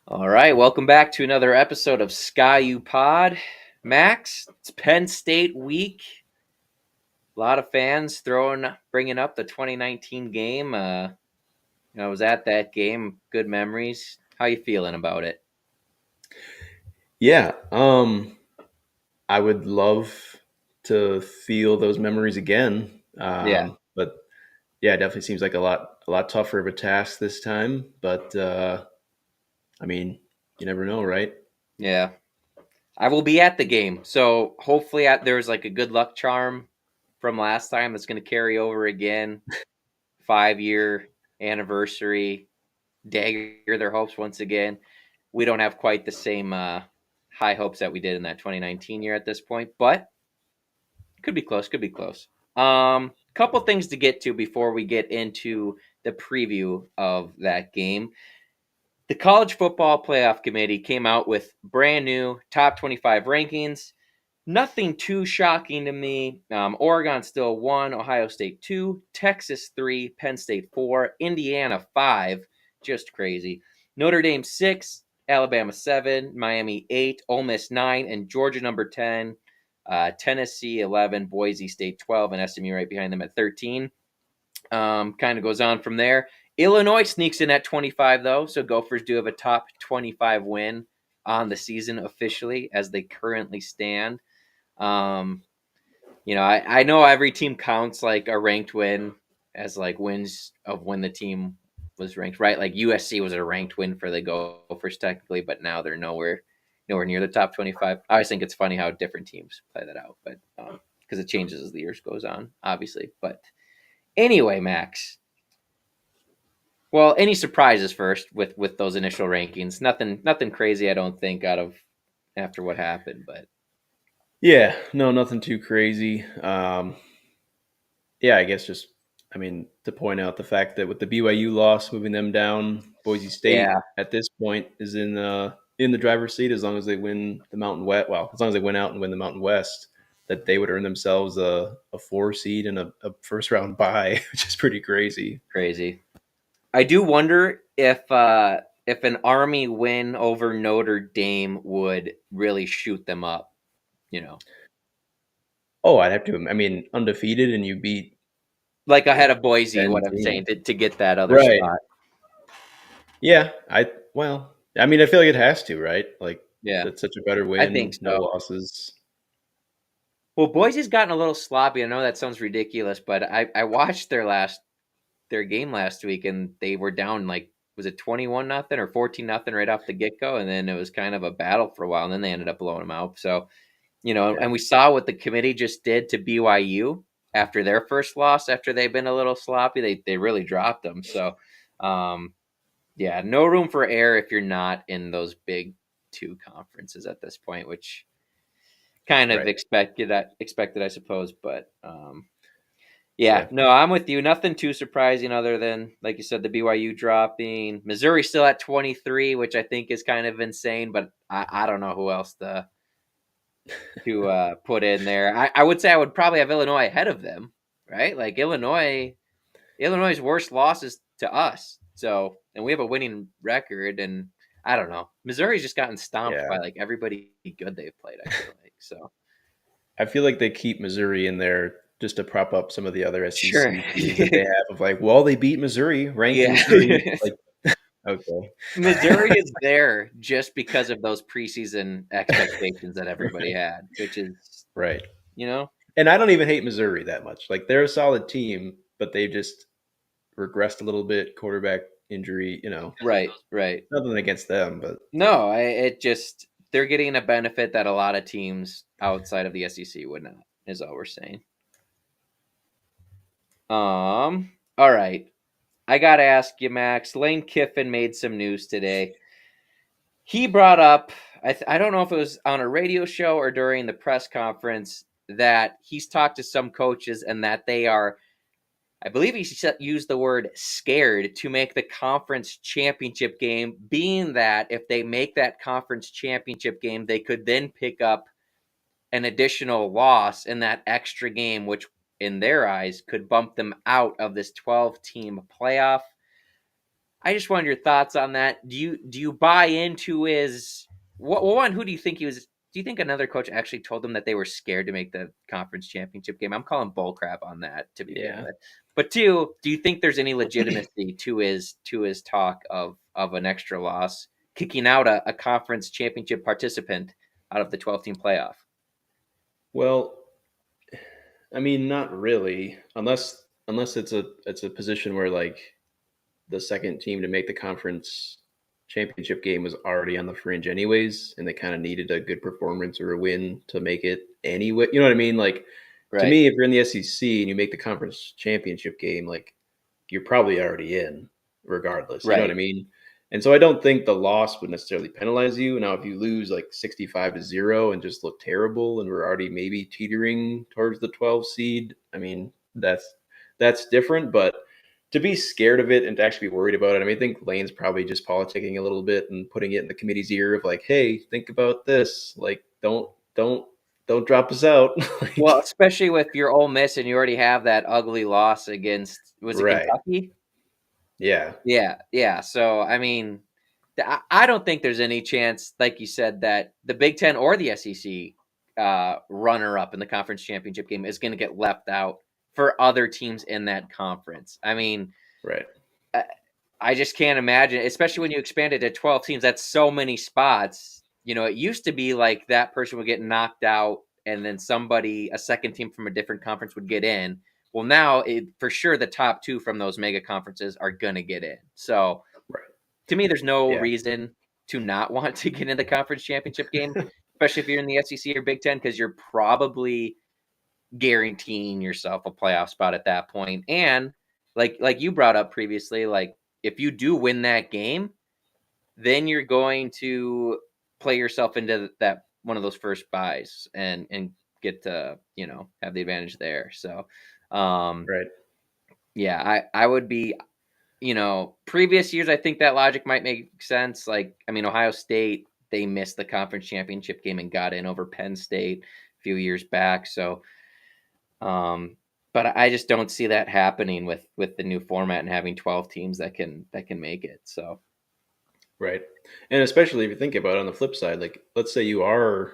All right, welcome back to another episode of Sky U Pod. Max, it's Penn State week. A lot of fans bringing up the 2019 game. I was at that game. Good memories. How you feeling about it? Yeah, I would love to feel those memories again. Yeah, But yeah, it definitely seems like a lot tougher of a task this time. But I mean, you never know, right? yeah. I will be at the game, so hopefully there's like a good luck charm from last time that's going to carry over again. 5-year anniversary, dagger their hopes once again. We don't have quite the same high hopes that we did in that 2019 year at this point, but could be close. Could be close. Couple things to get to before we get into the preview of that game. The College Football Playoff Committee came out with brand new top 25 rankings. Nothing too shocking to me. Oregon still 1, Ohio State 2, Texas 3, Penn State 4, Indiana 5. Just crazy. Notre Dame 6, Alabama 7, Miami 8, Ole Miss 9, and Georgia number 10. Tennessee 11, Boise State 12, and SMU right behind them at 13. Kind of goes on from there. Illinois sneaks in at 25, though, so Gophers do have a top 25 win on the season officially as they currently stand. Um, I know every team counts like a ranked win as like wins of when the team was ranked, right? Like USC was a ranked win for the Gophers technically, but now they're nowhere near the top 25. I always think it's funny how different teams play that out, but because it changes as the years goes on, obviously. But anyway, Max. Well, any surprises first with those initial rankings? Nothing crazy, I don't think, out of after what happened, but Yeah, no, nothing too crazy. Yeah, I guess just I mean to point out the fact that with the BYU loss, moving them down, Boise yeah, State at this point is in the driver's seat as long as they win the Mountain West. Well, as long as they win out and win the Mountain West, that they would earn themselves a 4 seed and a first round bye, which is pretty crazy. crazy. I do wonder if an Army win over Notre Dame would really shoot them up. You know, Oh, I'd have to. I mean, undefeated and you beat like you ahead know of Boise. What I'm 10 teams, saying to get that other right? spot. Yeah, I mean, I feel like it has to, right? Like Yeah, that's such a better I think win, no so. losses. Well, Boise's gotten a little sloppy. I know that sounds ridiculous, but I watched their game last week and they were down like was it 21 nothing or 14 nothing right off the get go, and then it was kind of a battle for a while, and then they ended up blowing them out. So Yeah, and we saw what the committee just did to BYU after their first loss, after they've been a little sloppy. They really dropped them. So, um, yeah, no room for error if you're not in those big two conferences at this point, which kind of right. expected, I suppose. But yeah, Yeah. no, I'm with you. Nothing too surprising other than, like you said, the BYU dropping. Missouri still at 23, which I think is kind of insane, but I don't know who else to put in there. I would say I would probably have Illinois ahead of them, right? Like Illinois' worst losses to us. So, and we have a winning record, and I don't know. Missouri's just gotten stomped Yeah. by like everybody good they've played. I feel like so. I feel like they keep Missouri in there just to prop up some of the other Sure. SEC teams that they have of like, well, they beat Missouri, ranked Yeah. Missouri. Like, okay. Missouri is there just because of those preseason expectations that everybody had, which is, Right. you know, And I don't even hate Missouri that much. Like they're a solid team, but they've just regressed a little bit, quarterback injury. right, right. Nothing against them, but No, it just they're getting a benefit that a lot of teams outside of the SEC would not. Is all we're saying. All right. I gotta ask you, Max. Lane Kiffin made some news today. He brought up, I don't know if it was on a radio show or during the press conference, that he's talked to some coaches and that they are, I believe he used the word scared to make the conference championship game, being that if they make that conference championship game, they could then pick up an additional loss in that extra game, which in their eyes could bump them out of this 12-team playoff. I just wanted your thoughts on that. Do you buy into his one? Who do you think he was? Do you think another coach actually told them that they were scared to make the conference championship game? I'm calling bullcrap on that to begin Yeah. with. But two, do you think there's any legitimacy to his talk of an extra loss, kicking out a conference championship participant out of the 12-team playoff? Well, I mean, not really, unless it's a position where like the second team to make the conference championship game was already on the fringe anyways, and they kind of needed a good performance or a win to make it anyway. You know what I mean? Like to Right. me, if you're in the SEC and you make the conference championship game, like you're probably already in regardless. You know what I Right. mean? And so I don't think the loss would necessarily penalize you. Now, if you lose like 65-0 and just look terrible and we're already maybe teetering towards the 12 seed, I mean, that's different. But to be scared of it and to actually be worried about it, I mean, I think Lane's probably just politicking a little bit and putting it in the committee's ear of like, hey, think about this. Like, don't drop us out. Well, Like, especially with your Ole Miss and you already have that ugly loss against, was it right. Kentucky? Yeah. Yeah. So, I mean, I don't think there's any chance, like you said, that the Big Ten or the SEC runner up in the conference championship game is going to get left out for other teams in that conference. I mean, Right. I I just can't imagine, especially when you expand it to 12 teams. That's so many spots. It used to be like that person would get knocked out, and then a second team from a different conference would get in. Well, now for sure the top two from those mega conferences are going to get in. So Right. to me, there's no Yeah. reason to not want to get in the conference championship game, especially if you're in the SEC or Big Ten, because you're probably guaranteeing yourself a playoff spot at that point. And like you brought up previously, like if you do win that game, then you're going to play yourself into that one of those first buys and get to have the advantage there. So Right. yeah, I would be, previous years, I think that logic might make sense. Like, I mean, Ohio State, they missed the conference championship game and got in over Penn State a few years back. So, but I just don't see that happening with the new format and having 12 teams that can make it. So, Right. And especially if you think about it on the flip side, like let's say you are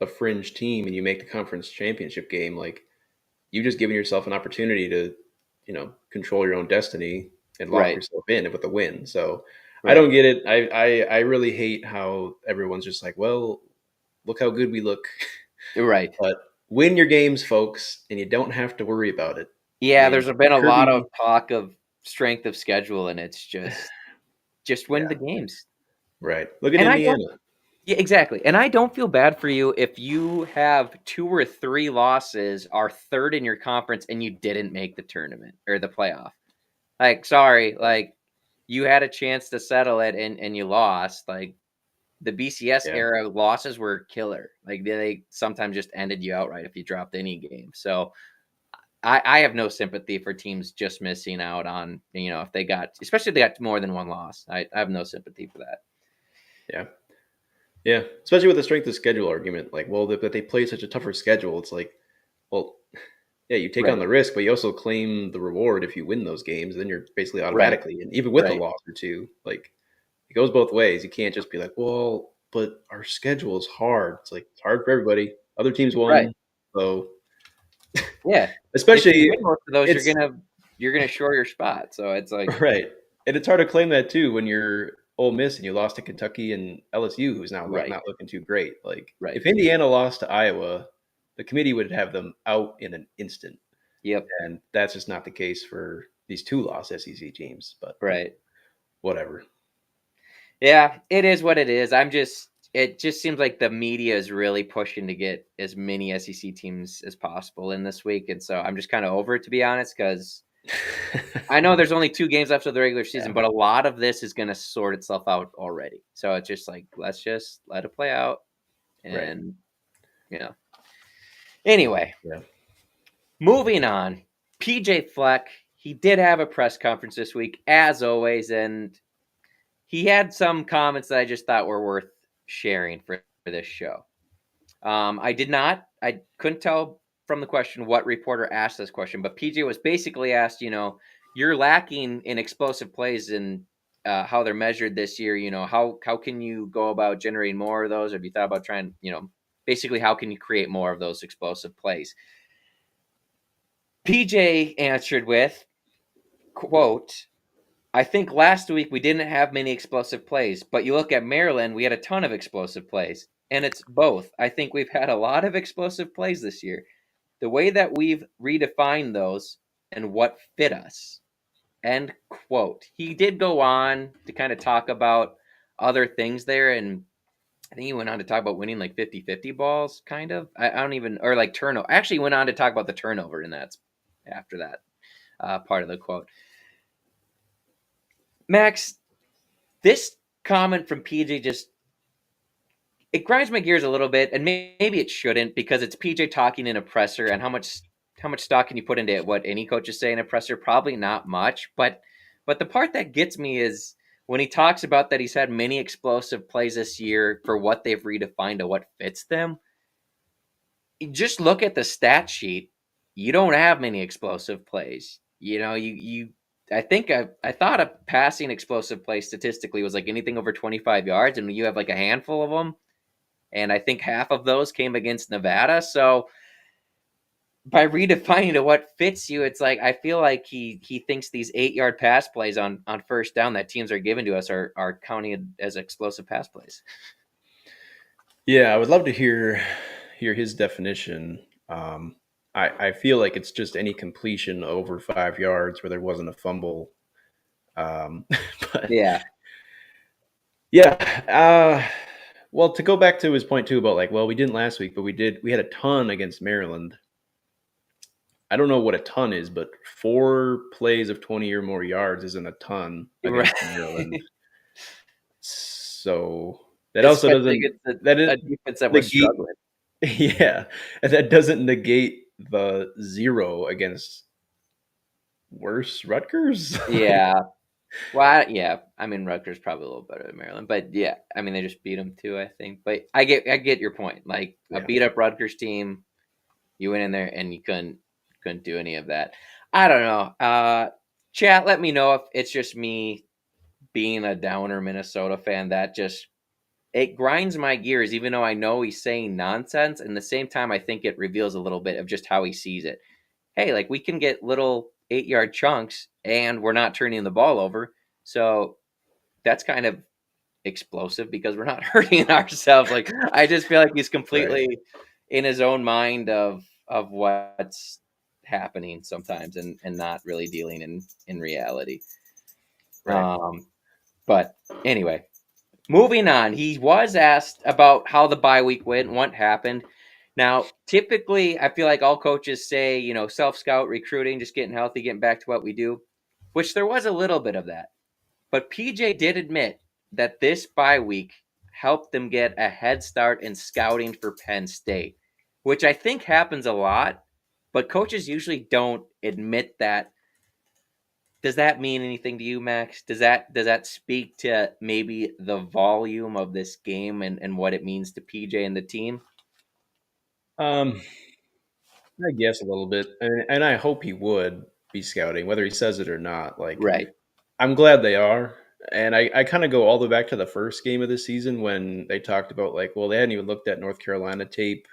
a fringe team and you make the conference championship game, like you've just given yourself an opportunity to, control your own destiny and lock right, yourself in with a win. So I right, don't get it. I really hate how everyone's just like, well, look how good we look. right. But win your games, folks, and you don't have to worry about it. I Yeah, mean, there's been a lot of Kirby, talk of strength of schedule, and it's just win yeah, the games. right. Look at And I don't. Indiana. Yeah, exactly. And I don't feel bad for you if you have 2 or 3 losses, are third in your conference, and you didn't make the tournament or the playoff. Like, sorry, like you had a chance to settle it and you lost. Like the BCS Yeah. era losses were killer. Like they sometimes just ended you outright if you dropped any game. So I have no sympathy for teams just missing out on, if they got, especially if they got more than one loss. I have no sympathy for that. Yeah. Yeah, especially with the strength of schedule argument, like, well, that they play such a tougher schedule, it's like, well, yeah, you take on Right. the risk, but you also claim the reward if you win those games. Then you're basically Right. automatically, and even with a Right. loss or two, like it goes both ways. You can't just be like, well, but our schedule is hard. It's like it's hard for everybody. Other teams Right. won, so Yeah. If you especially win most of those, you're it's gonna you're gonna shore your spot. So it's like, right, and it's hard to claim that too when you're Ole Miss and you lost to Kentucky and LSU, who's now right, not looking too great. Like right. if Indiana lost to Iowa, the committee would have them out in an instant, Yep. and that's just not the case for these two lost SEC teams. But Right. whatever. Yeah, it is what it is. It just seems like the media is really pushing to get as many SEC teams as possible in this week. And so I'm just kind of over it, to be honest, because I know there's only 2 games left of the regular season, Yeah, but a lot of this is going to sort itself out already. So it's just like, let's just let it play out. right. And, you know, anyway, Yeah. moving on. PJ Fleck, he did have a press conference this week, as always, and he had some comments that I just thought were worth sharing for this show. I couldn't tell from the question what reporter asked this question, but PJ was basically asked, you're lacking in explosive plays in how they're measured this year, how can you go about generating more of those? Or have you thought about trying, basically how can you create more of those explosive plays? PJ answered with, quote, I think last week we didn't have many explosive plays, but you look at Maryland, we had a ton of explosive plays. And it's both. I think we've had a lot of explosive plays this year. The way that we've redefined those and what fit us. End quote. He did go on to kind of talk about other things there. And I think he went on to talk about winning like 50-50 balls, kind of. I don't even, or like turnover. Actually, went on to talk about the turnover, and that's after that part of the quote. Max, this comment from PJ it grinds my gears a little bit, and maybe it shouldn't because it's PJ talking in a presser, and how much stock can you put into it? What any coaches say in a presser? Probably not much. But the part that gets me is when he talks about that he's had many explosive plays this year for what they've redefined to what fits them. You just look at the stat sheet. You don't have many explosive plays. You I think I thought a passing explosive play statistically was like anything over 25 yards, and you have like a handful of them. And I think half of those came against Nevada. So by redefining to what fits you, it's like I feel like he thinks these 8-yard pass plays on first down that teams are giving to us are counting as explosive pass plays. Yeah, I would love to hear his definition. I feel like it's just any completion over 5 yards where there wasn't a fumble. But yeah. Well, to go back to his point too about like, well, we didn't last week, but we had a ton against Maryland. I don't know what a ton is, but 4 plays of 20 or more yards isn't a ton against Maryland. So that also doesn't a defense that was struggling. Yeah, and that doesn't negate the 0 against worse Rutgers. Yeah. Well, yeah. I mean, Rutgers probably a little better than Maryland, but yeah, I mean, they just beat them too, I think. But I get your point. Like a beat up Rutgers team, you went in there and you couldn't do any of that. I don't know. Chat, let me know if it's just me being a downer Minnesota fan that just it grinds my gears, even though I know he's saying nonsense. And at the same time, I think it reveals a little bit of just how he sees it. Hey, like we can get little 8-yard chunks and we're not turning the ball over. So that's kind of explosive because we're not hurting ourselves. Like I just feel like he's completely in his own mind of what's happening sometimes and not really dealing in reality. Right. But anyway, moving on. He was asked about how the bye week went and what happened. Now, typically, I feel like all coaches say, self-scout, recruiting, just getting healthy, getting back to what we do, which there was a little bit of that. But PJ did admit that this bye week helped them get a head start in scouting for Penn State, which I think happens a lot, but coaches usually don't admit that. Does that mean anything to you, Max? Does that speak to maybe the volume of this game and what it means to PJ and the team? I guess a little bit, and I hope he would be scouting, whether he says it or not. Like, Right. I'm glad they are, and I kind of go all the way back to the first game of the season when they talked about like, well, they hadn't even looked at North Carolina tape,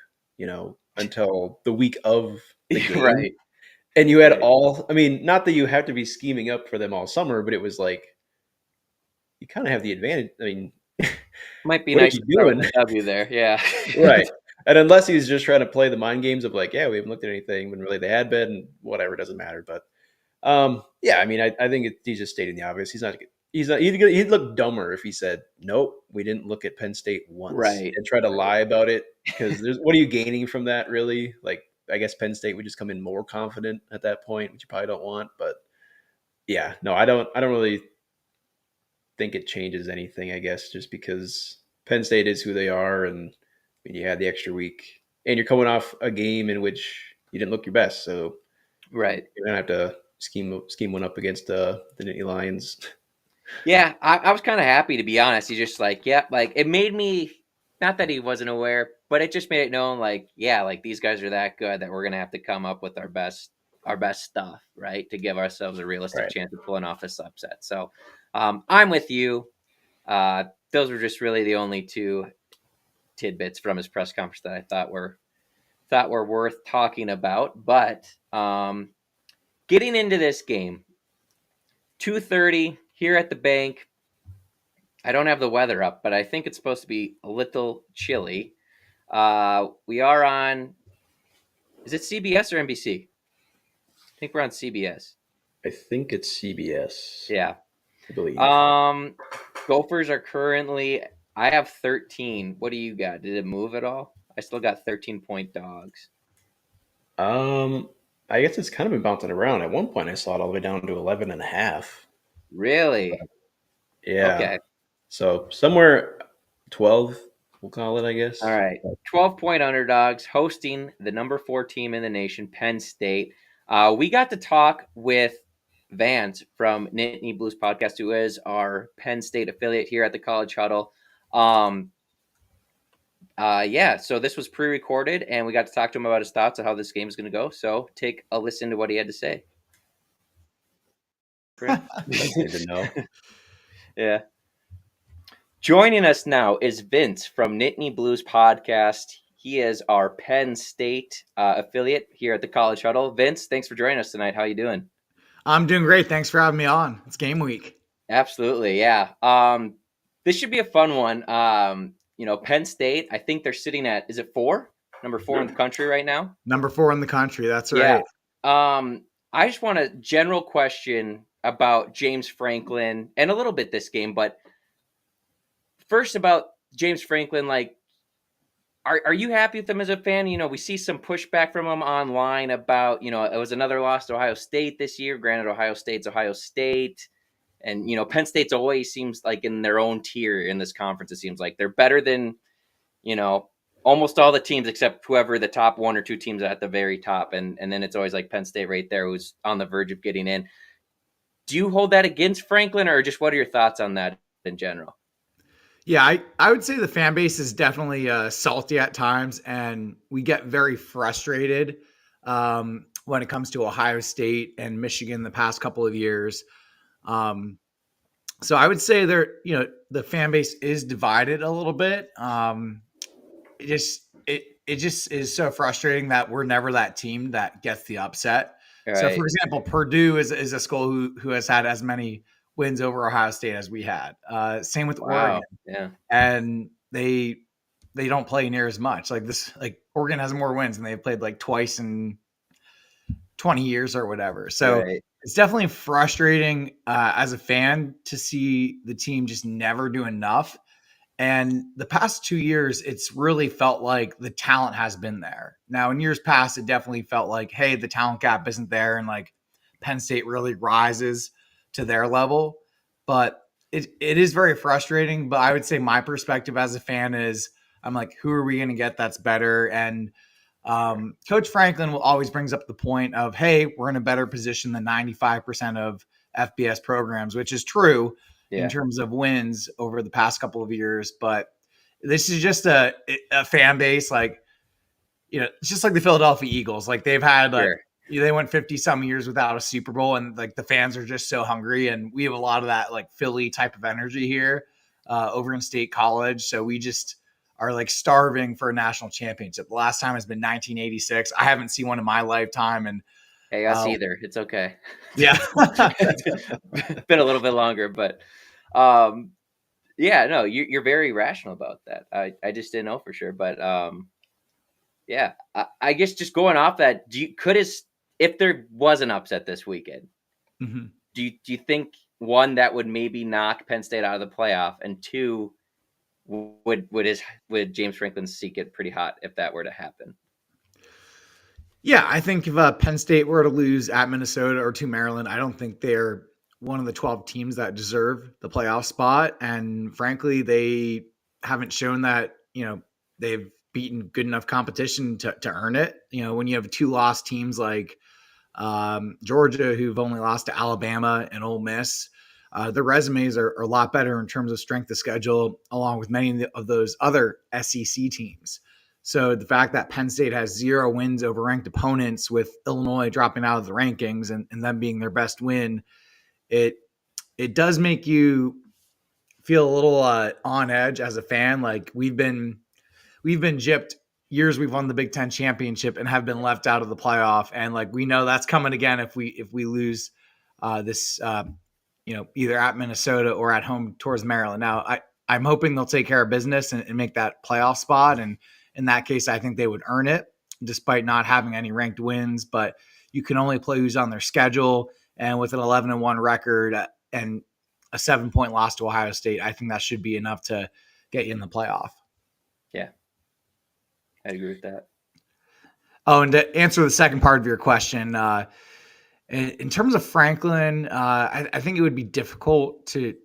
until the week of the game, Right. and you had I mean, not that you have to be scheming up for them all summer, but it was like you kind of have the advantage. I mean, Might be what are nice you to start doing? with a W there. Yeah. Right. And unless he's just trying to play the mind games of like, yeah, we haven't looked at anything when really they had been, and whatever, doesn't matter. But yeah, I mean, I think he's just stating the obvious. He'd look dumber if he said, nope, we didn't look at Penn State once, Right. and try to lie about it, because what are you gaining from that, really? Like, I guess Penn State would just come in more confident at that point, which you probably don't want. But yeah, no, I don't really think it changes anything, I guess, just because Penn State is who they are, and you had the extra week, and you're coming off a game in which you didn't look your best, so Right. you're gonna have to scheme one up against the Nittany Lions. Yeah, I was kind of happy, to be honest. He's just like, yeah, like it made me, not that he wasn't aware, but it just made it known, like, yeah, like these guys are that good that we're gonna have to come up with our best stuff, right, to give ourselves a realistic Right. chance of pulling off this upset. So I'm with you. Those were just really the only two tidbits from his press conference that I thought were worth talking about. But getting into this game, 2:30 here at the bank. I don't have the weather up, but I think it's supposed to be a little chilly. We are on. Is it CBS or NBC? I think we're on CBS. I think it's CBS. Yeah. I believe. Gophers are currently. I have 13. What do you got? Did it move at all? I still got 13-point dogs. I guess it's kind of been bouncing around. At one point, I saw it all the way down to 11.5. Really? Yeah. Okay. So somewhere 12, we'll call it, I guess. All right. 12-point underdogs hosting the number 4 team in the nation, Penn State. We got to talk with Vance from Nittany Blues Podcast, who is our Penn State affiliate here at the College Huddle. So this was pre-recorded, and we got to talk to him about his thoughts on how this game is going to go. So take a listen to what he had to say. That's good to know. Yeah. Joining us now is Vince from Nittany Blues Podcast. He is our Penn State affiliate here at the College Huddle. Vince, thanks for joining us tonight. How you doing? I'm doing great. Thanks for having me on. It's game week. Absolutely, yeah. This should be a fun one. Penn State, I think they're sitting at, is it 4? Number 4 in the country right now? Number 4 in the country. That's right. Yeah. I just want a general question about James Franklin and a little bit this game, but first about James Franklin, like, are you happy with him as a fan? We see some pushback from him online about, it was another loss to Ohio State this year. Granted, Ohio State's Ohio State. And, Penn State's always seems like in their own tier in this conference. It seems like they're better than, almost all the teams except whoever the top 1 or 2 teams are at the very top. And then it's always like Penn State right there who's on the verge of getting in. Do you hold that against Franklin, or just what are your thoughts on that in general? Yeah, I would say the fan base is definitely salty at times, and we get very frustrated when it comes to Ohio State and Michigan the past couple of years. So I would say the fan base is divided a little bit. It just is so frustrating that we're never that team that gets the upset. Right. So, for example, Purdue is a school who has had as many wins over Ohio State as we had. Same with Oregon. Yeah. And they don't play near as much. Like Oregon has more wins, and they've played like twice in 20 years or whatever. So right. It's definitely frustrating as a fan to see the team just never do enough. And the past 2 years, it's really felt like the talent has been there. Now, in years past, it definitely felt like, hey, the talent gap isn't there, and like Penn State really rises to their level. But it is very frustrating. But I would say my perspective as a fan is, I'm like, who are we going to get that's better? And Coach Franklin will always brings up the point of, hey, we're in a better position than 95% of FBS programs, which is true in terms of wins over the past couple of years. But this is just a fan base, like, it's just like the Philadelphia Eagles. Like they've had, they went 50 some years without a Super Bowl, and like the fans are just so hungry. And we have a lot of that like Philly type of energy here over in State College. So we just are like starving for a national championship. The last time has been 1986. I haven't seen one in my lifetime. And hey, us either. It's okay. Yeah. It's been a little bit longer, but you're very rational about that. I just didn't know for sure, but I guess just going off that, if there was an upset this weekend, mm-hmm. do you think, one, that would maybe knock Penn State out of the playoff, and two, would James Franklin seek it pretty hot if that were to happen? Yeah, I think if Penn State were to lose at Minnesota or to Maryland, I don't think they're one of the 12 teams that deserve the playoff spot. And frankly, they haven't shown that, they've beaten good enough competition to earn it. When you have 2 lost teams like Georgia, who've only lost to Alabama and Ole Miss, their resumes are a lot better in terms of strength of schedule, along with many of those other SEC teams. So the fact that Penn State has 0 wins over ranked opponents, with Illinois dropping out of the rankings and them being their best win, it it does make you feel a little on edge as a fan. Like we've been gypped years. We've won the Big Ten championship and have been left out of the playoff. And like, we know that's coming again if we lose this, either at Minnesota or at home towards Maryland. Now I'm hoping they'll take care of business and make that playoff spot. And in that case, I think they would earn it despite not having any ranked wins, but you can only play who's on their schedule. And with an 11-1 record and a 7-point loss to Ohio State, I think that should be enough to get you in the playoff. Yeah, I agree with that. Oh, and to answer the second part of your question, in terms of Franklin, I think it would be difficult to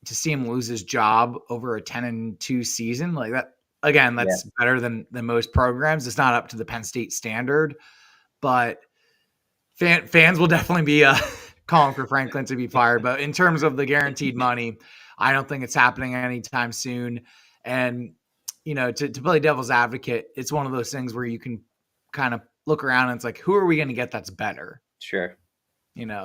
see him lose his job over a 10-2 season like that. Again, that's better than most programs. It's not up to the Penn State standard, but fans will definitely be calling for Franklin to be fired. But in terms of the guaranteed money, I don't think it's happening anytime soon. And, to play devil's advocate, it's one of those things where you can kind of look around and it's like, who are we going to get that's better? Sure.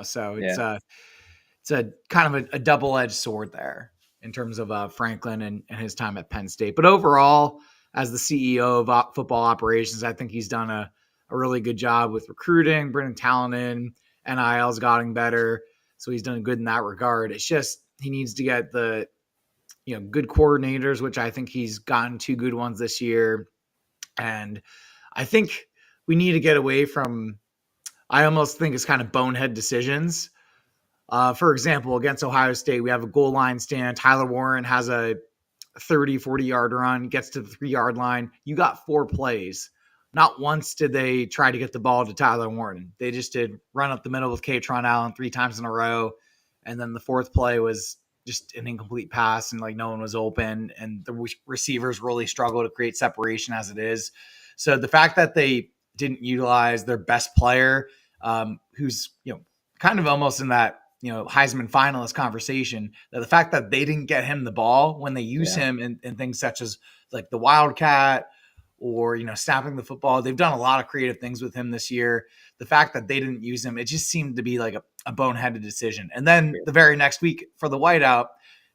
So it's a kind of a double-edged sword there in terms of Franklin and his time at Penn State. But overall, as the CEO of football operations, I think he's done a really good job with recruiting, bringing talent in. NIL's gotten better, so he's done good in that regard. It's just he needs to get the good coordinators, which I think he's gotten 2 good ones this year. And I think we need to get away from, I almost think it's kind of bonehead decisions. For example, against Ohio State, we have a goal line stand. Tyler Warren has a 30, 40-yard run, gets to the 3-yard line. You got 4 plays. Not once did they try to get the ball to Tyler Warren. They just did run up the middle with Katron Allen 3 times in a row. And then the 4th play was just an incomplete pass and like no one was open. And the receivers really struggle to create separation as it is. So the fact that they didn't utilize their best player, who's, kind of almost in that, Heisman finalist conversation, that the fact that they didn't get him the ball when they use him in things such as like the Wildcat or, snapping the football. They've done a lot of creative things with him this year. The fact that they didn't use him, it just seemed to be like a boneheaded decision. And then the very next week for the whiteout,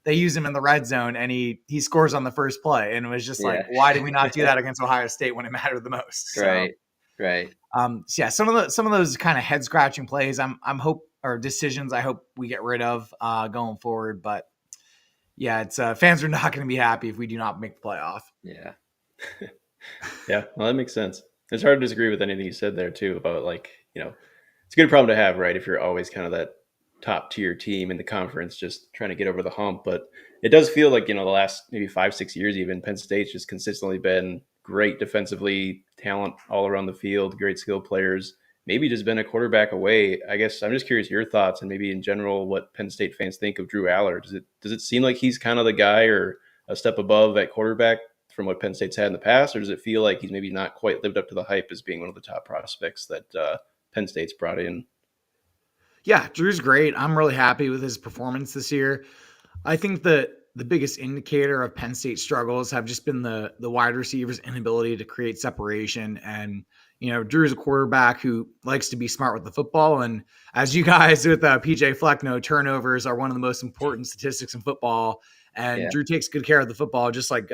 they use him in the red zone and he scores on the first play. And it was just like, why did we not do that against Ohio State when it mattered the most? So, Right. Some of those kind of head scratching plays, decisions I hope we get rid of going forward. But it's fans are not going to be happy if we do not make the playoff. Yeah. Yeah, well, that makes sense. It's hard to disagree with anything you said there too about it's a good problem to have, right? If you're always kind of that top tier team in the conference, just trying to get over the hump. But it does feel like, the last maybe 5-6 years, even Penn State's just consistently been great defensively, talent all around the field, great skill players, maybe just been a quarterback away. I guess I'm just curious your thoughts and maybe in general what Penn State fans think of Drew Aller. Does it seem like he's kind of the guy or a step above at quarterback from what Penn State's had in the past, or does it feel like he's maybe not quite lived up to the hype as being one of the top prospects that Penn State's brought in? Yeah, Drew's great. I'm really happy with his performance this year. I think that the biggest indicator of Penn State struggles have just been the wide receivers' inability to create separation. And, Drew's a quarterback who likes to be smart with the football. And as you guys with PJ Fleck know, turnovers are one of the most important statistics in football. And Drew takes good care of the football, just like,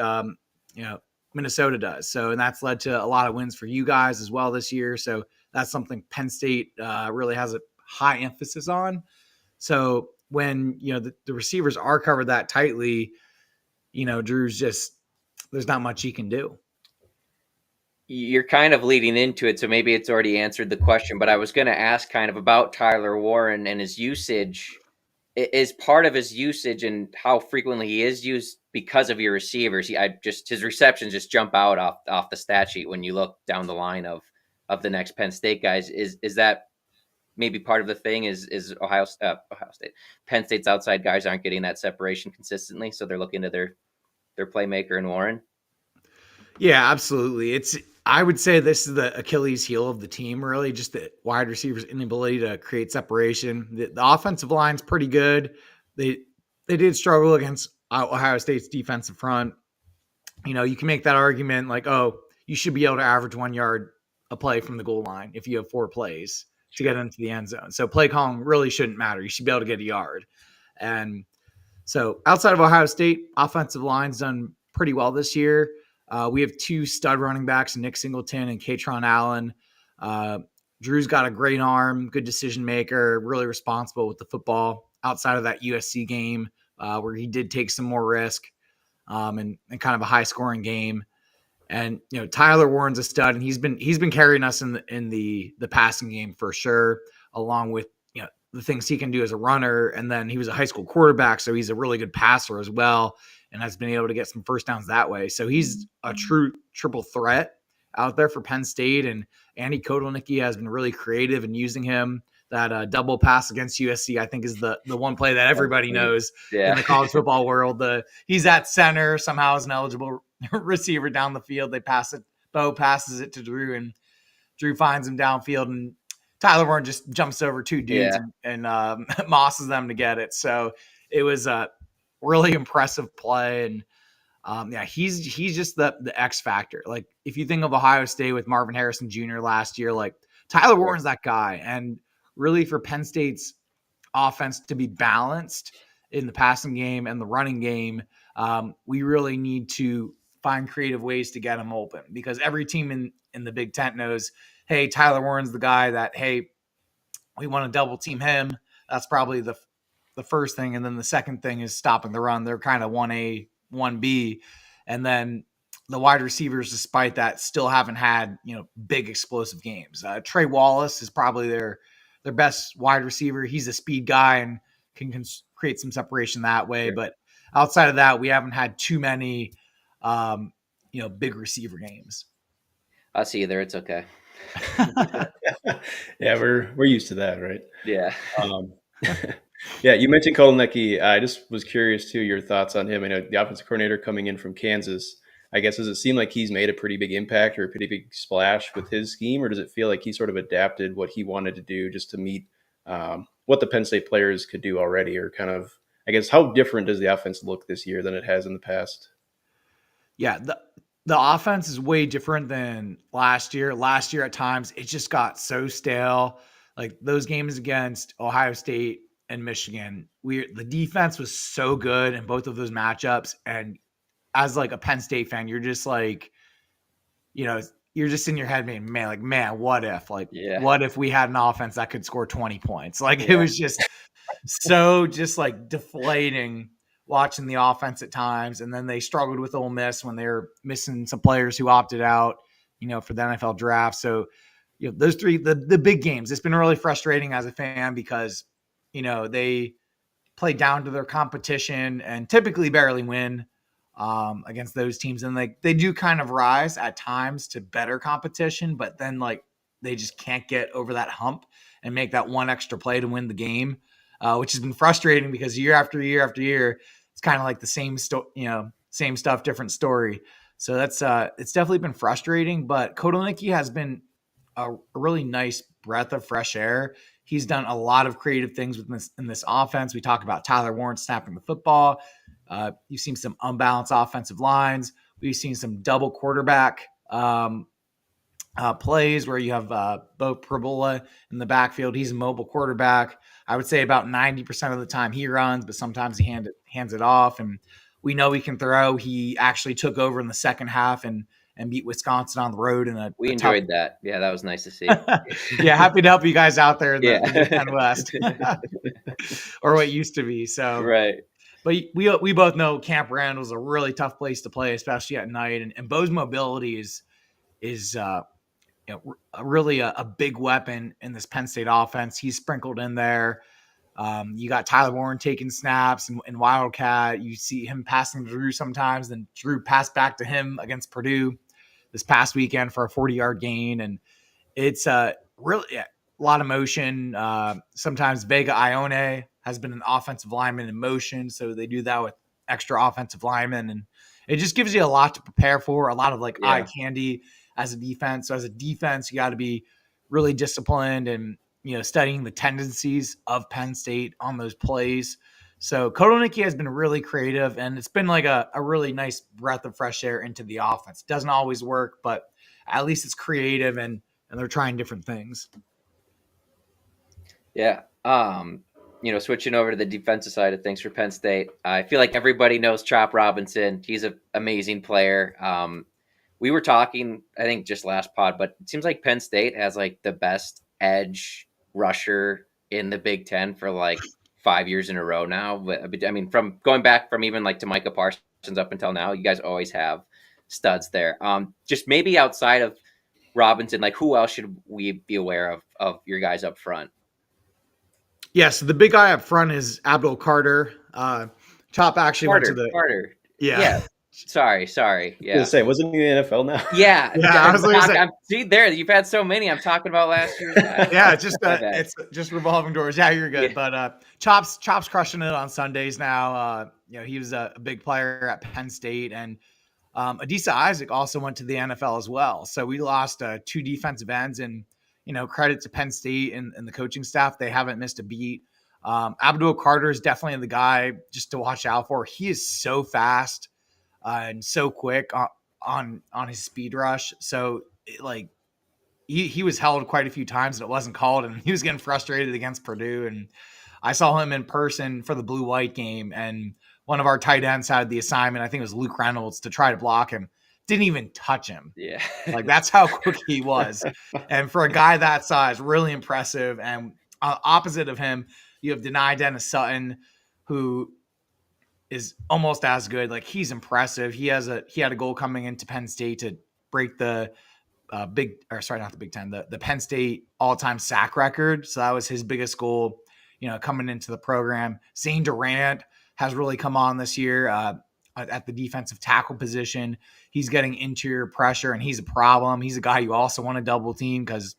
Minnesota does. So, and that's led to a lot of wins for you guys as well this year. So that's something Penn State really has a high emphasis on. So when, the receivers are covered that tightly, Drew's just, there's not much he can do. You're kind of leading into it, so maybe it's already answered the question, but I was going to ask kind of about Tyler Warren and his usage. Is part of his usage and how frequently he is used because of your receivers. His receptions just jump out off the stat sheet when you look down the line of the next Penn State guys. Is that maybe part of the thing? Is Ohio State, Penn State's outside guys aren't getting that separation consistently, so they're looking to their playmaker in Warren? Yeah, absolutely. I would say this is the Achilles heel of the team, really, just the wide receivers' inability to create separation. The offensive line's pretty good. They did struggle against Ohio State's defensive front. You can make that argument like, oh, you should be able to average 1 yard a play from the goal line if you have 4 plays to get into the end zone. So play calling really shouldn't matter. You should be able to get a yard. And so outside of Ohio State, offensive line's done pretty well this year. We have 2 stud running backs, Nick Singleton and Katron Allen. Drew's got a great arm, good decision maker, really responsible with the football outside of that USC game where he did take some more risk and kind of a high scoring game. And, Tyler Warren's a stud, and he's been carrying us in the passing game for sure, along with, the things he can do as a runner. And then he was a high school quarterback, so he's a really good passer as well, and has been able to get some first downs that way. So he's a true triple threat out there for Penn State. And Andy Kotelnicki has been really creative in using him. That double pass against USC, I think, is the one play that everybody knows in the college football world. He's at center, somehow is an eligible receiver down the field. They pass it. Bo passes it to Drew, and Drew finds him downfield, and Tyler Warren just jumps over 2 dudes and mosses them to get it. So it was a really impressive play. And he's just the X factor. Like, if you think of Ohio State with Marvin Harrison Jr. last year, like, Tyler Warren's that guy. And really, for Penn State's offense to be balanced in the passing game and the running game, we really need to find creative ways to get him open, because every team in the Big Ten knows, hey, Tyler Warren's the guy that, hey, we want to double team him. That's probably the first thing. And then the second thing is stopping the run. They're kind of 1A, 1B. And then the wide receivers, despite that, still haven't had, big explosive games. Trey Wallace is probably their best wide receiver. He's a speed guy and can create some separation that way. Sure. But outside of that, we haven't had too many, big receiver games. I'll see you there. It's okay. Yeah, we're used to that, right? Yeah. Yeah, you mentioned Kotelnicki. I just was curious too, your thoughts on him. I know the offensive coordinator coming in from Kansas. I guess, does it seem like he's made a pretty big impact or a pretty big splash with his scheme, or does it feel like he sort of adapted what he wanted to do just to meet what the Penn State players could do already? Or kind of, I guess, how different does the offense look this year than it has in the past? Yeah, the offense is way different than last year. Last year, at times, it just got so stale. Like, those games against Ohio State and Michigan, the defense was so good in both of those matchups. And as like a Penn State fan, you're just like, you're just in your head, man, what if? What if we had an offense that could score 20 points? It was just so just like deflating watching the offense at times. And then they struggled with Ole Miss when they were missing some players who opted out, for the NFL draft. So, those 3, the big games, it's been really frustrating as a fan because, they play down to their competition and typically barely win against those teams. And they do kind of rise at times to better competition, but then they just can't get over that hump and make that one extra play to win the game, which has been frustrating because year after year after year, it's kind of like the same same stuff, different story. So that's it's definitely been frustrating, but Kotelnicki has been a really nice breath of fresh air. He's done a lot of creative things in this offense. We talk about Tyler Warren snapping the football. You've seen some unbalanced offensive lines. We've seen some double quarterback plays where you have Bo Prabula in the backfield. He's a mobile quarterback. I would say about 90% of the time he runs, but sometimes he hands it off. And we know he can throw. He actually took over in the second half and beat Wisconsin on the road. We enjoyed that. Yeah, that was nice to see. Yeah, happy to help you guys out there in the Big Ten West, or what used to be. So right. But we both know Camp Randall is a really tough place to play, especially at night. And Bo's mobility is really a big weapon in this Penn State offense. He's sprinkled in there. You got Tyler Warren taking snaps and Wildcat. You see him passing to Drew sometimes, then Drew passed back to him against Purdue this past weekend for a 40-yard gain. And it's really a lot of motion. Sometimes Vega Ione has been an offensive lineman in motion, so they do that with extra offensive linemen. And it just gives you a lot to prepare for, a lot of eye candy as a defense. So as a defense, you got to be really disciplined and, studying the tendencies of Penn State on those plays. So Kotelnicki has been really creative, and it's been like a really nice breath of fresh air into the offense. It doesn't always work, but at least it's creative and they're trying different things. Yeah. switching over to the defensive side of things for Penn State, I feel like everybody knows Chop Robinson. He's an amazing player. We were talking, I think, just last pod, but it seems like Penn State has like the best edge rusher in the Big Ten for like 5 years in a row now. But I mean, from going back from even like to Micah Parsons up until now, you guys always have studs there. Just maybe outside of Robinson, like who else should we be aware of your guys up front? Yeah, so the big guy up front is Abdul Carter. Chop actually went to the Carter. Yeah. Sorry. Yeah. I was gonna say, wasn't he in the NFL now? Yeah. I was gonna say, see there, you've had so many. I'm talking about last year's guy. Yeah, it's just revolving doors. Yeah, you're good. Yeah. But Chop's crushing it on Sundays now. He was a big player at Penn State, and Adisa Isaac also went to the NFL as well. So we lost 2 defensive ends, and credit to Penn State and the coaching staff. They haven't missed a beat. Abdul Carter is definitely the guy just to watch out for. He is so fast and so quick on his speed rush. So he was held quite a few times and it wasn't called, and he was getting frustrated against Purdue. And I saw him in person for the blue-white game, and one of our tight ends had the assignment, I think it was Luke Reynolds, to try to block him. Didn't even touch him. Yeah. That's how quick he was. And for a guy that size, really impressive. And opposite of him, you have Denai Dennis Sutton, who is almost as good. He's impressive. He had a goal coming into Penn State to break the not the Big Ten, the Penn State all-time sack record. So that was his biggest goal, coming into the program. Zane Durant has really come on this year at the defensive tackle position. He's getting interior pressure, and he's a problem. He's a guy you also want to double team because,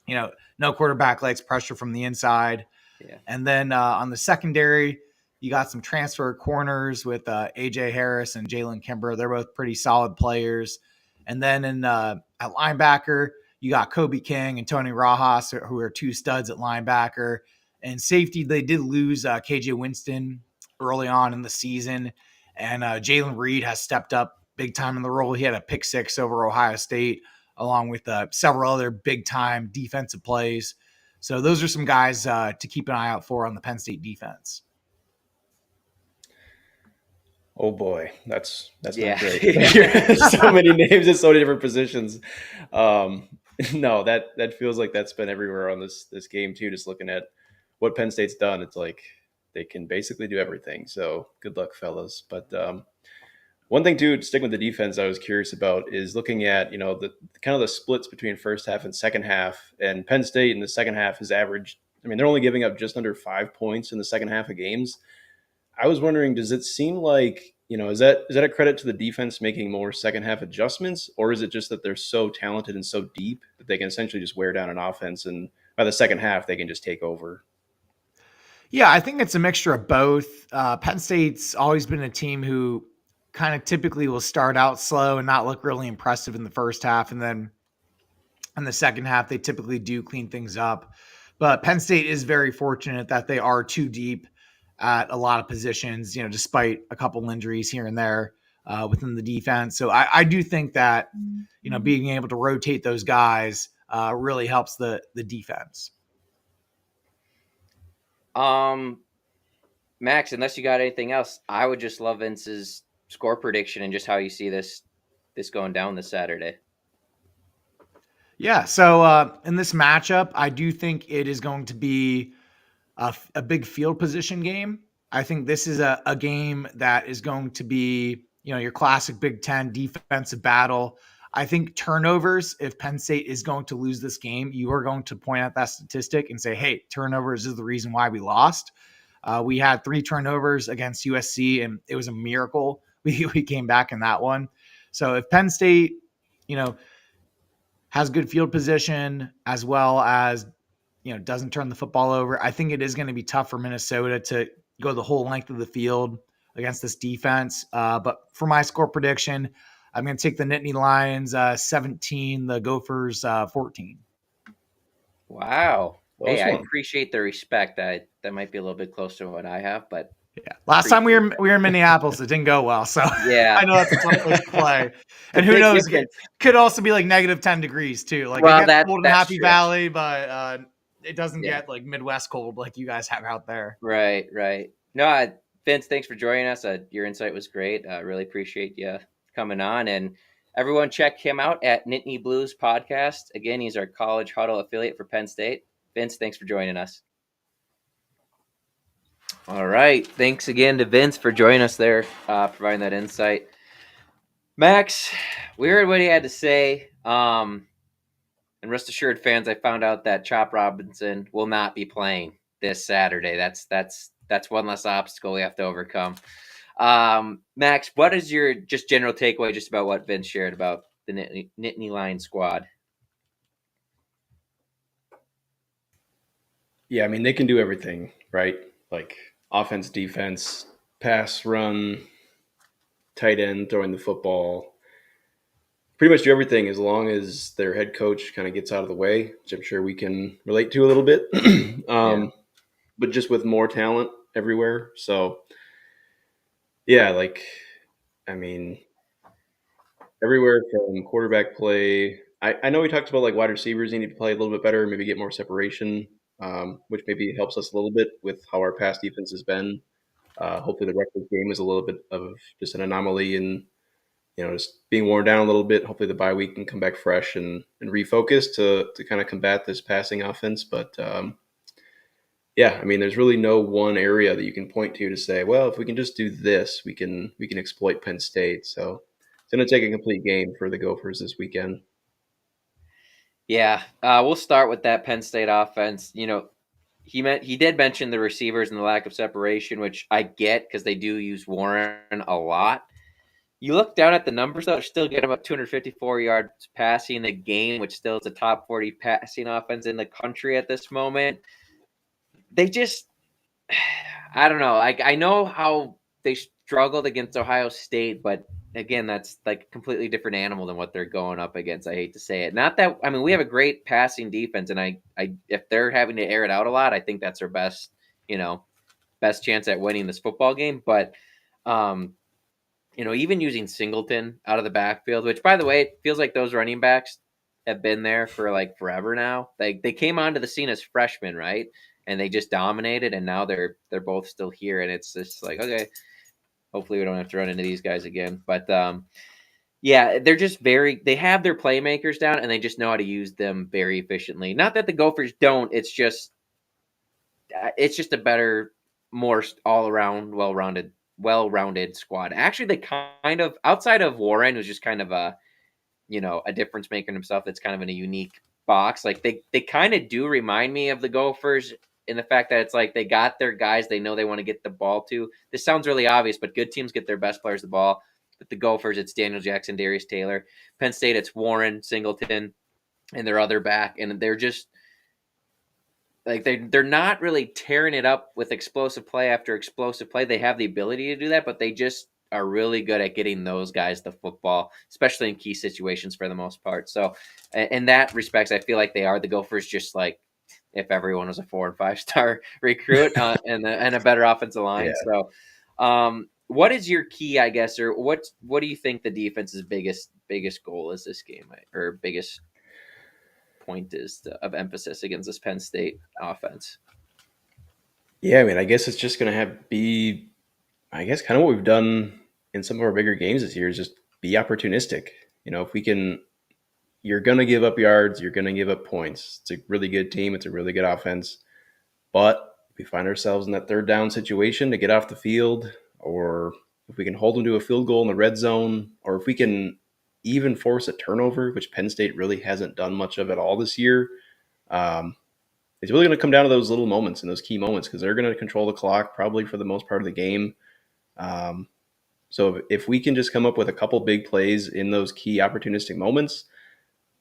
no quarterback likes pressure from the inside. Yeah. And then on the secondary, you got some transfer corners with AJ Harris and Jalen Kimber. They're both pretty solid players. And then at linebacker, you got Kobe King and Tony Rajas, who are 2 studs at linebacker. And safety, they did lose KJ Winston early on in the season. And Jalen Reed has stepped up big time in the role. He had a pick 6 over Ohio State, along with several other big-time defensive plays. So those are some guys to keep an eye out for on the Penn State defense. Oh boy, that's yeah. not great. So many names at so many different positions. No, that feels like that's been everywhere on this game too. Just looking at what Penn State's done, it's like they can basically do everything. So good luck, fellas. But one thing too, sticking with the defense, I was curious about is looking at the kind of the splits between first half and second half. And Penn State in the second half has averaged. I mean, they're only giving up just under 5 points in the second half of games. I was wondering, does it seem like, is that a credit to the defense making more second half adjustments, or is it just that they're so talented and so deep that they can essentially just wear down an offense, and by the second half they can just take over? Yeah, I think it's a mixture of both. Penn State's always been a team who kind of typically will start out slow and not look really impressive in the first half, and then in the second half they typically do clean things up. But Penn State is very fortunate that they are too deep at a lot of positions, despite a couple injuries here and there within the defense. So I do think that, being able to rotate those guys really helps the defense. Max, unless you got anything else, I would just love Vince's score prediction and just how you see this going down this Saturday. Yeah. So in this matchup, I do think it is going to be a big field position game. I think this is a game that is going to be, your classic Big Ten defensive battle. I think turnovers, if Penn State is going to lose this game, you are going to point out that statistic and say, hey, turnovers is the reason why we lost. We had 3 turnovers against USC, and it was a miracle. We came back in that one. So if Penn State, has good field position as well as, doesn't turn the football over, I think it is going to be tough for Minnesota to go the whole length of the field against this defense. But for my score prediction, I'm going to take the Nittany Lions 17, the Gophers 14. Wow. Hey, I appreciate the respect. That might be a little bit close to what I have, but yeah. Last time we were in Minneapolis, it didn't go well. So yeah, I know that's a tough place to play. And who knows? It could also be like -10 degrees too. Like, well, that's cold in Happy true. Valley, but it doesn't get like Midwest cold like you guys have out there. Right. No, Vince, thanks for joining us. Your insight was great. I really appreciate you coming on. And everyone, check him out at Nittany Blues Podcast. Again, he's our college huddle affiliate for Penn State. Vince, thanks for joining us. All right. Thanks again to Vince for joining us there, providing that insight. Max, we heard what he had to say. And rest assured, fans, I found out that Chop Robinson will not be playing this Saturday. That's one less obstacle we have to overcome. Max, what is your just general takeaway just about what Vince shared about the Nittany Lion squad? Yeah, I mean, they can do everything, right? Like offense, defense, pass, run, tight end, throwing the football. Pretty much do everything as long as their head coach kind of gets out of the way, which I'm sure we can relate to a little bit. But just with more talent everywhere. So, yeah, like, I mean, everywhere from quarterback play. I know we talked about like wide receivers need to play a little bit better, maybe get more separation, which maybe helps us a little bit with how our pass defense has been. Hopefully the Rutgers game is a little bit of just an anomaly and, just being worn down a little bit. Hopefully the bye week can come back fresh and refocus to kind of combat this passing offense. But yeah, I mean, there's really no one area that you can point to say, well, if we can just do this, we can exploit Penn State. So it's going to take a complete game for the Gophers this weekend. Yeah, we'll start with that Penn State offense. He did mention the receivers and the lack of separation, which I get because they do use Warren a lot. You look down at the numbers, though, they're still getting about 254 yards passing a game, which still is a top 40 passing offense in the country at this moment. They just, I don't know. I know how they struggled against Ohio State, but again, that's like a completely different animal than what they're going up against. I hate to say it. Not that, I mean, we have a great passing defense, and I if they're having to air it out a lot, I think that's their best chance at winning this football game. But, even using Singleton out of the backfield, which, by the way, it feels like those running backs have been there for like forever now. They came onto the scene as freshmen, right? And they just dominated, and now they're both still here, and it's just like, okay, hopefully we don't have to run into these guys again. But yeah, they're just they have their playmakers down, and they just know how to use them very efficiently. Not that the Gophers don't. It's just a better, more all around, well-rounded squad. Actually, they kind of, outside of Warren, who's just kind of a difference maker himself. That's kind of in a unique box. Like they kind of do remind me of the Gophers in the fact that it's like they got their guys they know they want to get the ball to. This sounds really obvious, but good teams get their best players the ball. With the Gophers, it's Daniel Jackson, Darius Taylor. Penn State, it's Warren, Singleton, and their other back. And they're just like they're not really tearing it up with explosive play after explosive play. They have the ability to do that, but they just are really good at getting those guys the football, especially in key situations for the most part. So in that respects, I feel like they are the Gophers, just like if everyone was a 4 and 5 star recruit and a better offensive line. Yeah. So what is your key, I guess, or what do you think the defense's biggest goal is this game, or biggest point is of emphasis against this Penn State offense? Yeah, I mean, I guess it's just going to be kind of what we've done in some of our bigger games this year is just be opportunistic. If we can, you're going to give up yards, you're going to give up points. It's a really good team. It's a really good offense. But if we find ourselves in that third down situation to get off the field, or if we can hold them to a field goal in the red zone, or if we can even force a turnover, which Penn State really hasn't done much of at all this year, it's really going to come down to those little moments and those key moments because they're going to control the clock probably for the most part of the game. So if we can just come up with a couple big plays in those key opportunistic moments,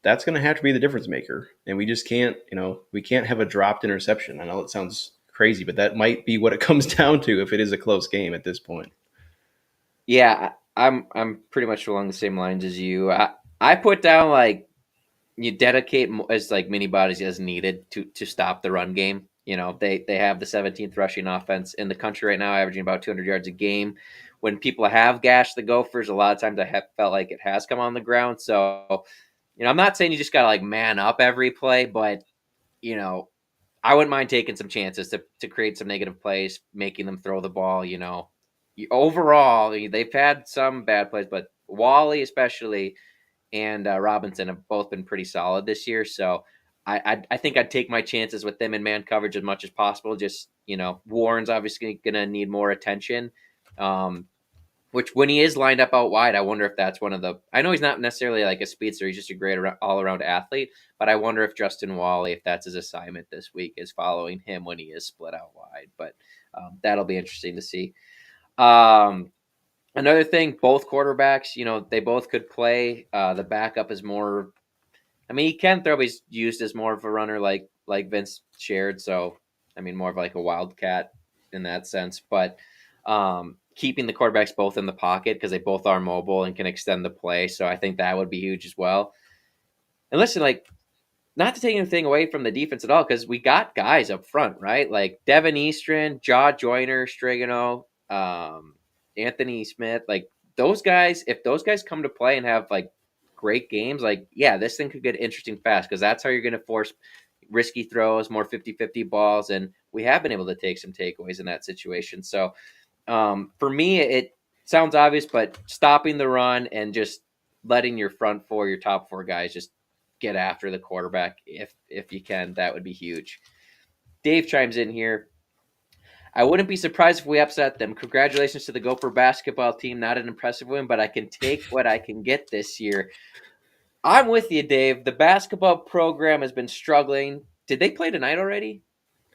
that's going to have to be the difference maker. And we just can't, we can't have a dropped interception. I know it sounds crazy, but that might be what it comes down to if it is a close game at this point. Yeah, I'm pretty much along the same lines as you. I put down like you dedicate as like many bodies as needed to stop the run game. They have the 17th rushing offense in the country right now, averaging about 200 yards a game. When people have gashed the Gophers, a lot of times I have felt like it has come on the ground. So, I'm not saying you just got to like man up every play, but, I wouldn't mind taking some chances to create some negative plays, making them throw the ball. Overall, they've had some bad plays, but Wally especially and Robinson have both been pretty solid this year. So I think I'd take my chances with them in man coverage as much as possible. Just Warren's obviously going to need more attention. Which when he is lined up out wide, I wonder if that's one of the. I know he's not necessarily like a speedster; he's just a great all around athlete. But I wonder if Justin Wally, if that's his assignment this week, is following him when he is split out wide. But that'll be interesting to see. Another thing, both quarterbacks, they both could play. The backup is more. I mean, he can throw, but he's used as more of a runner, like Vince shared. So, I mean, more of like a wildcat in that sense. But keeping the quarterbacks both in the pocket because they both are mobile and can extend the play. So I think that would be huge as well. And listen, not to take anything away from the defense at all, because we got guys up front, right? Like Devin Eastern, Jaw Joyner, Strigano, Anthony Smith, like those guys, if those guys come to play and have like great games, this thing could get interesting fast because that's how you're going to force risky throws, more 50-50 balls. And we have been able to take some takeaways in that situation. So for me, it sounds obvious, but stopping the run and just letting your front four, your top four guys just get after the quarterback if you can, that would be huge. Dave chimes in here. I wouldn't be surprised if we upset them. Congratulations to the Gopher basketball team. Not an impressive win, but I can take what I can get this year. I'm with you, Dave. The basketball program has been struggling. Did they play tonight already?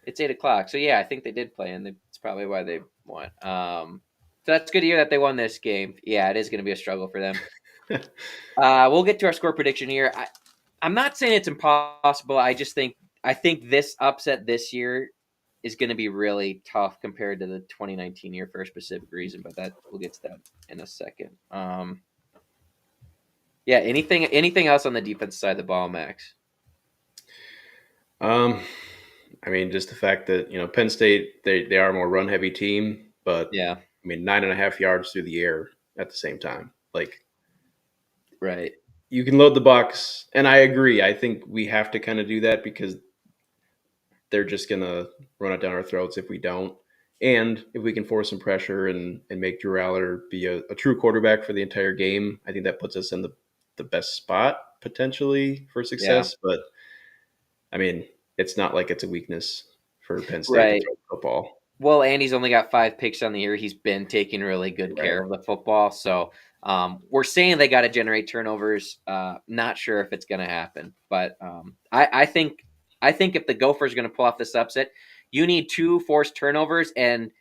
It's 8:00. So, yeah, I think they did play, and it's probably why they won. So that's good to hear that they won this game. Yeah, it is going to be a struggle for them. We'll get to our score prediction here. I'm not saying it's impossible. I think this upset this year is going to be really tough compared to the 2019 year for a specific reason, but we'll get to that in a second. Yeah, anything else on the defense side of the ball, Max? I mean, just the fact that, Penn State, they are a more run heavy team, but yeah, I mean, 9.5 yards through the air at the same time. Right. You can load the box, and I agree. I think we have to kind of do that because they're just going to run it down our throats if we don't. And if we can force some pressure and make Drew Aller be a true quarterback for the entire game, I think that puts us in the best spot potentially for success. Yeah. But, I mean, it's not like it's a weakness for Penn State to throw football. Well, and he's only got 5 picks on the year. He's been taking really good care of the football. So we're saying they got to generate turnovers. Not sure if it's going to happen. But I think if the Gophers are going to pull off this upset, you need 2 forced turnovers, and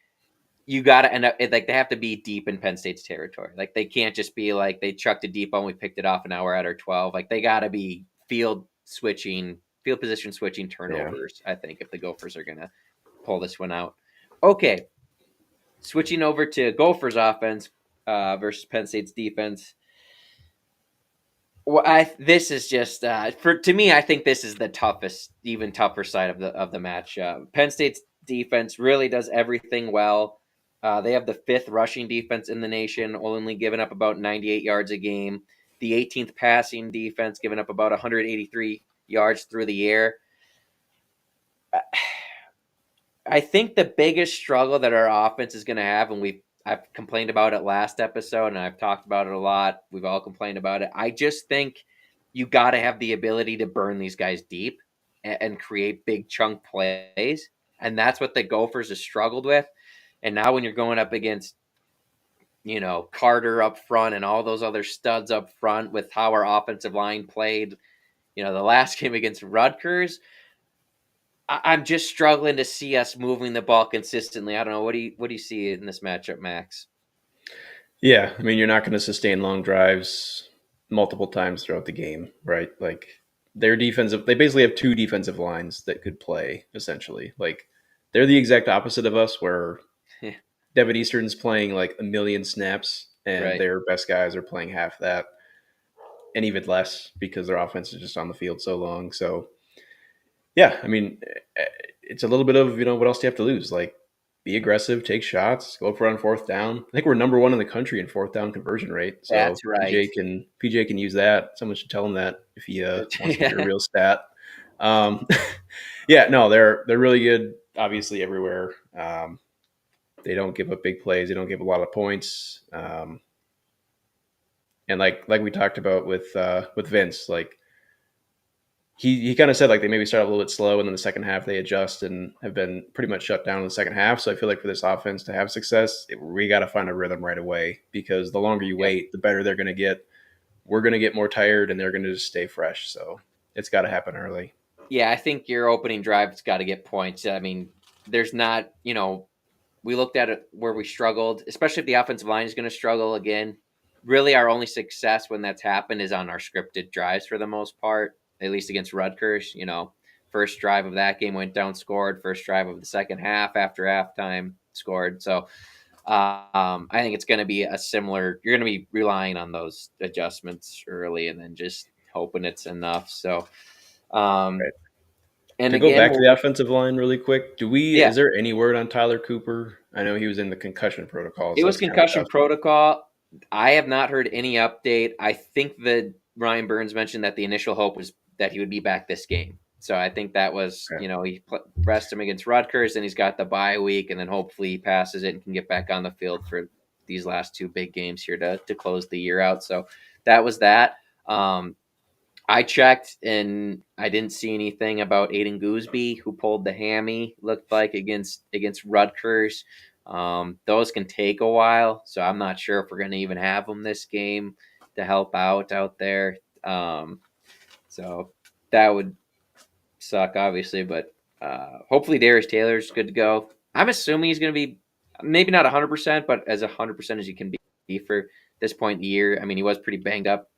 you got to end up they have to be deep in Penn State's territory. Like they can't just be like they chucked a deep ball and we picked it off and now we're at our 12. Like they got to be field position switching turnovers. Yeah. I think if the Gophers are going to pull this one out. Okay, switching over to Gophers offense versus Penn State's defense. Well, this is just to me. I think this is the toughest, even tougher side of the match. Penn State's defense really does everything well. They have the 5th rushing defense in the nation, only giving up about 98 yards a game. The 18th passing defense, giving up about 183 yards through the air. I think the biggest struggle that our offense is going to have, and I've complained about it last episode, and I've talked about it a lot. We've all complained about it. I just think you got to have the ability to burn these guys deep and create big chunk plays, and that's what the Gophers have struggled with. And now when you're going up against, Carter up front and all those other studs up front with how our offensive line played, the last game against Rutgers, I'm just struggling to see us moving the ball consistently. I don't know. What do you see in this matchup, Max? Yeah, I mean, you're not going to sustain long drives multiple times throughout the game, right? Like they basically have 2 defensive lines that could play essentially. Like they're the exact opposite of us, where Devin Eastern's playing like a million snaps and their best guys are playing half that and even less because their offense is just on the field so long. So yeah, I mean, it's a little bit of, what else do you have to lose? Like, be aggressive, take shots, go for on 4th down. I think we're number 1 in the country in 4th down conversion rate. So that's right. PJ can use that. Someone should tell him that if he wants to get a real stat. Yeah, no, they're really good. Obviously, everywhere. They don't give up big plays. They don't give a lot of points. And like we talked about with Vince, like he kind of said like they maybe start a little bit slow, and then the second half they adjust and have been pretty much shut down in the second half. So I feel like for this offense to have success, we got to find a rhythm right away, because the longer you wait, the better they're going to get. We're going to get more tired, and they're going to just stay fresh. So it's got to happen early. Yeah, I think your opening drive's got to get points. I mean, there's not, we looked at it where we struggled, especially if the offensive line is going to struggle again. Really, our only success when that's happened is on our scripted drives for the most part, at least against Rutgers. First drive of that game went down, scored. First drive of the second half after halftime, scored. So I think it's going to be a similar. You're going to be relying on those adjustments early, and then just hoping it's enough. So, Right. and to again, go back to the offensive line really quick, Yeah. is there any word on Tyler Cooper? I know he was in the concussion protocol. It so was it's kinda concussion tough. protocol. I have not heard any update. I think that Ryan Burns mentioned that the initial hope was that he would be back this game. So I think that was, Okay. he rested him against Rutgers, and he's got the bye week, and then hopefully he passes it and can get back on the field for these last two big games here to close the year out. So that was that. I checked, and I didn't see anything about Aiden Gooseby, who pulled the hammy, looked like, against Rutgers. Those can take a while, so I'm not sure if we're going to even have them this game to help out there. So that would suck, obviously, but hopefully Darius Taylor's good to go. I'm assuming he's going to be maybe not 100%, but as 100% as you can be for this point in the year. I mean, he was pretty banged up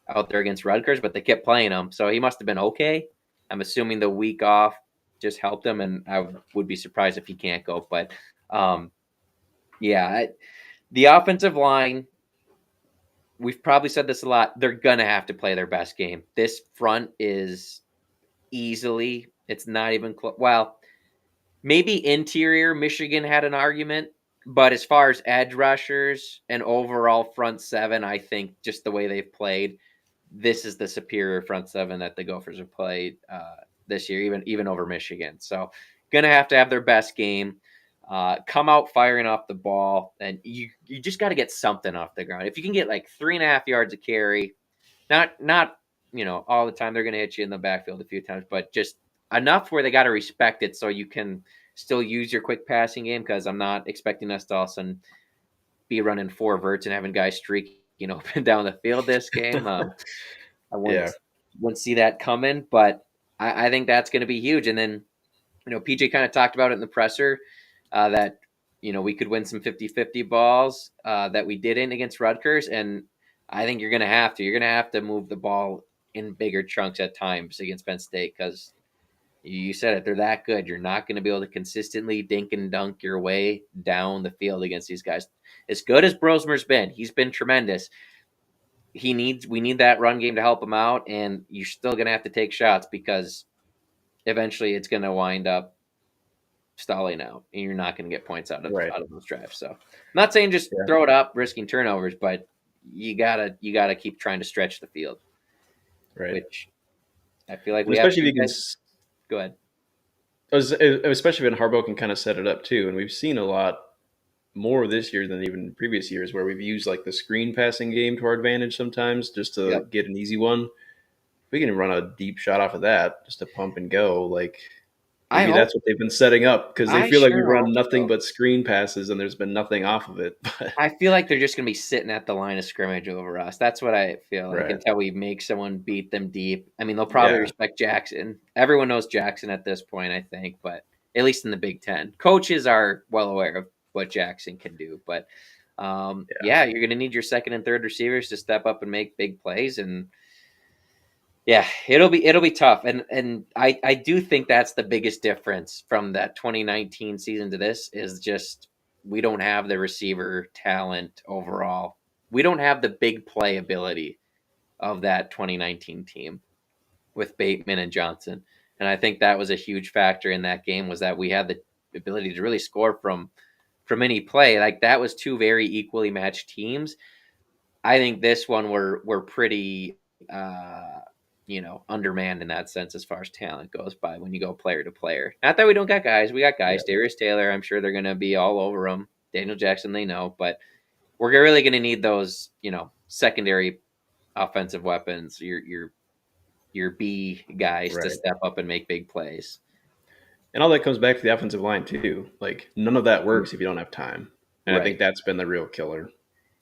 out there against Rutgers, but they kept playing him, so he must have been okay. I'm assuming the week off just helped him, and I would be surprised if he can't go. But the offensive line, we've probably said this a lot, they're going to have to play their best game. This front is easily, it's not even close. Well, maybe interior, Michigan had an argument, but as far as edge rushers and overall front seven, I think just the way they've played, this is the superior front seven that the Gophers have played this year, even over Michigan. So going to have their best game, come out firing off the ball, and you just got to get something off the ground. If you can get like 3.5 yards of carry, not all the time, they're going to hit you in the backfield a few times, but just enough where they got to respect it so you can still use your quick passing game, because I'm not expecting us to all of a sudden be running 4 verts and having guys streak up and down the field this game. I wouldn't see that coming, but I think that's going to be huge. And then, PJ kind of talked about it in the presser that, we could win some 50-50 balls that we didn't against Rutgers. And I think you're going to have to move the ball in bigger chunks at times against Penn State, because you said it, they're that good. You're not going to be able to consistently dink and dunk your way down the field against these guys. As good as Brosmer's been, he's been tremendous. We need that run game to help him out, and you're still going to have to take shots, because eventually it's going to wind up stalling out, and you're not going to get points out of those drives. So I'm not saying just throw it up, risking turnovers, but you gotta keep trying to stretch the field. Right. Which I feel like especially if you can. Go ahead. Especially when Harbaugh can kind of set it up too, and we've seen a lot more this year than even previous years, where we've used like the screen passing game to our advantage sometimes just to get an easy one. We can run a deep shot off of that just to pump and go. Like maybe that's what they've been setting up, because they feel like we run nothing but screen passes and there's been nothing off of it. But I feel like they're just going to be sitting at the line of scrimmage over us. That's what I feel like until we make someone beat them deep. I mean, they'll probably respect Jackson. Everyone knows Jackson at this point, I think, but at least in the Big Ten. Coaches are well aware of what Jackson can do. But, you're going to need your second and third receivers to step up and make big plays. And, it'll be tough. And I do think that's the biggest difference from that 2019 season to this, is just we don't have the receiver talent overall. We don't have the big play ability of that 2019 team with Bateman and Johnson. And I think that was a huge factor in that game, was that we had the ability to really score from any play. Like, that was two very equally matched teams. I think this one we're pretty undermanned in that sense as far as talent goes by when you go player to player. Not that we don't got guys. We got guys. Yeah. Darius Taylor, I'm sure they're going to be all over him. Daniel Jackson, they know. But we're really going to need those, secondary offensive weapons, your B guys to step up and make big plays. And all that comes back to the offensive line too. Like none of that works if you don't have time. And I think that's been the real killer.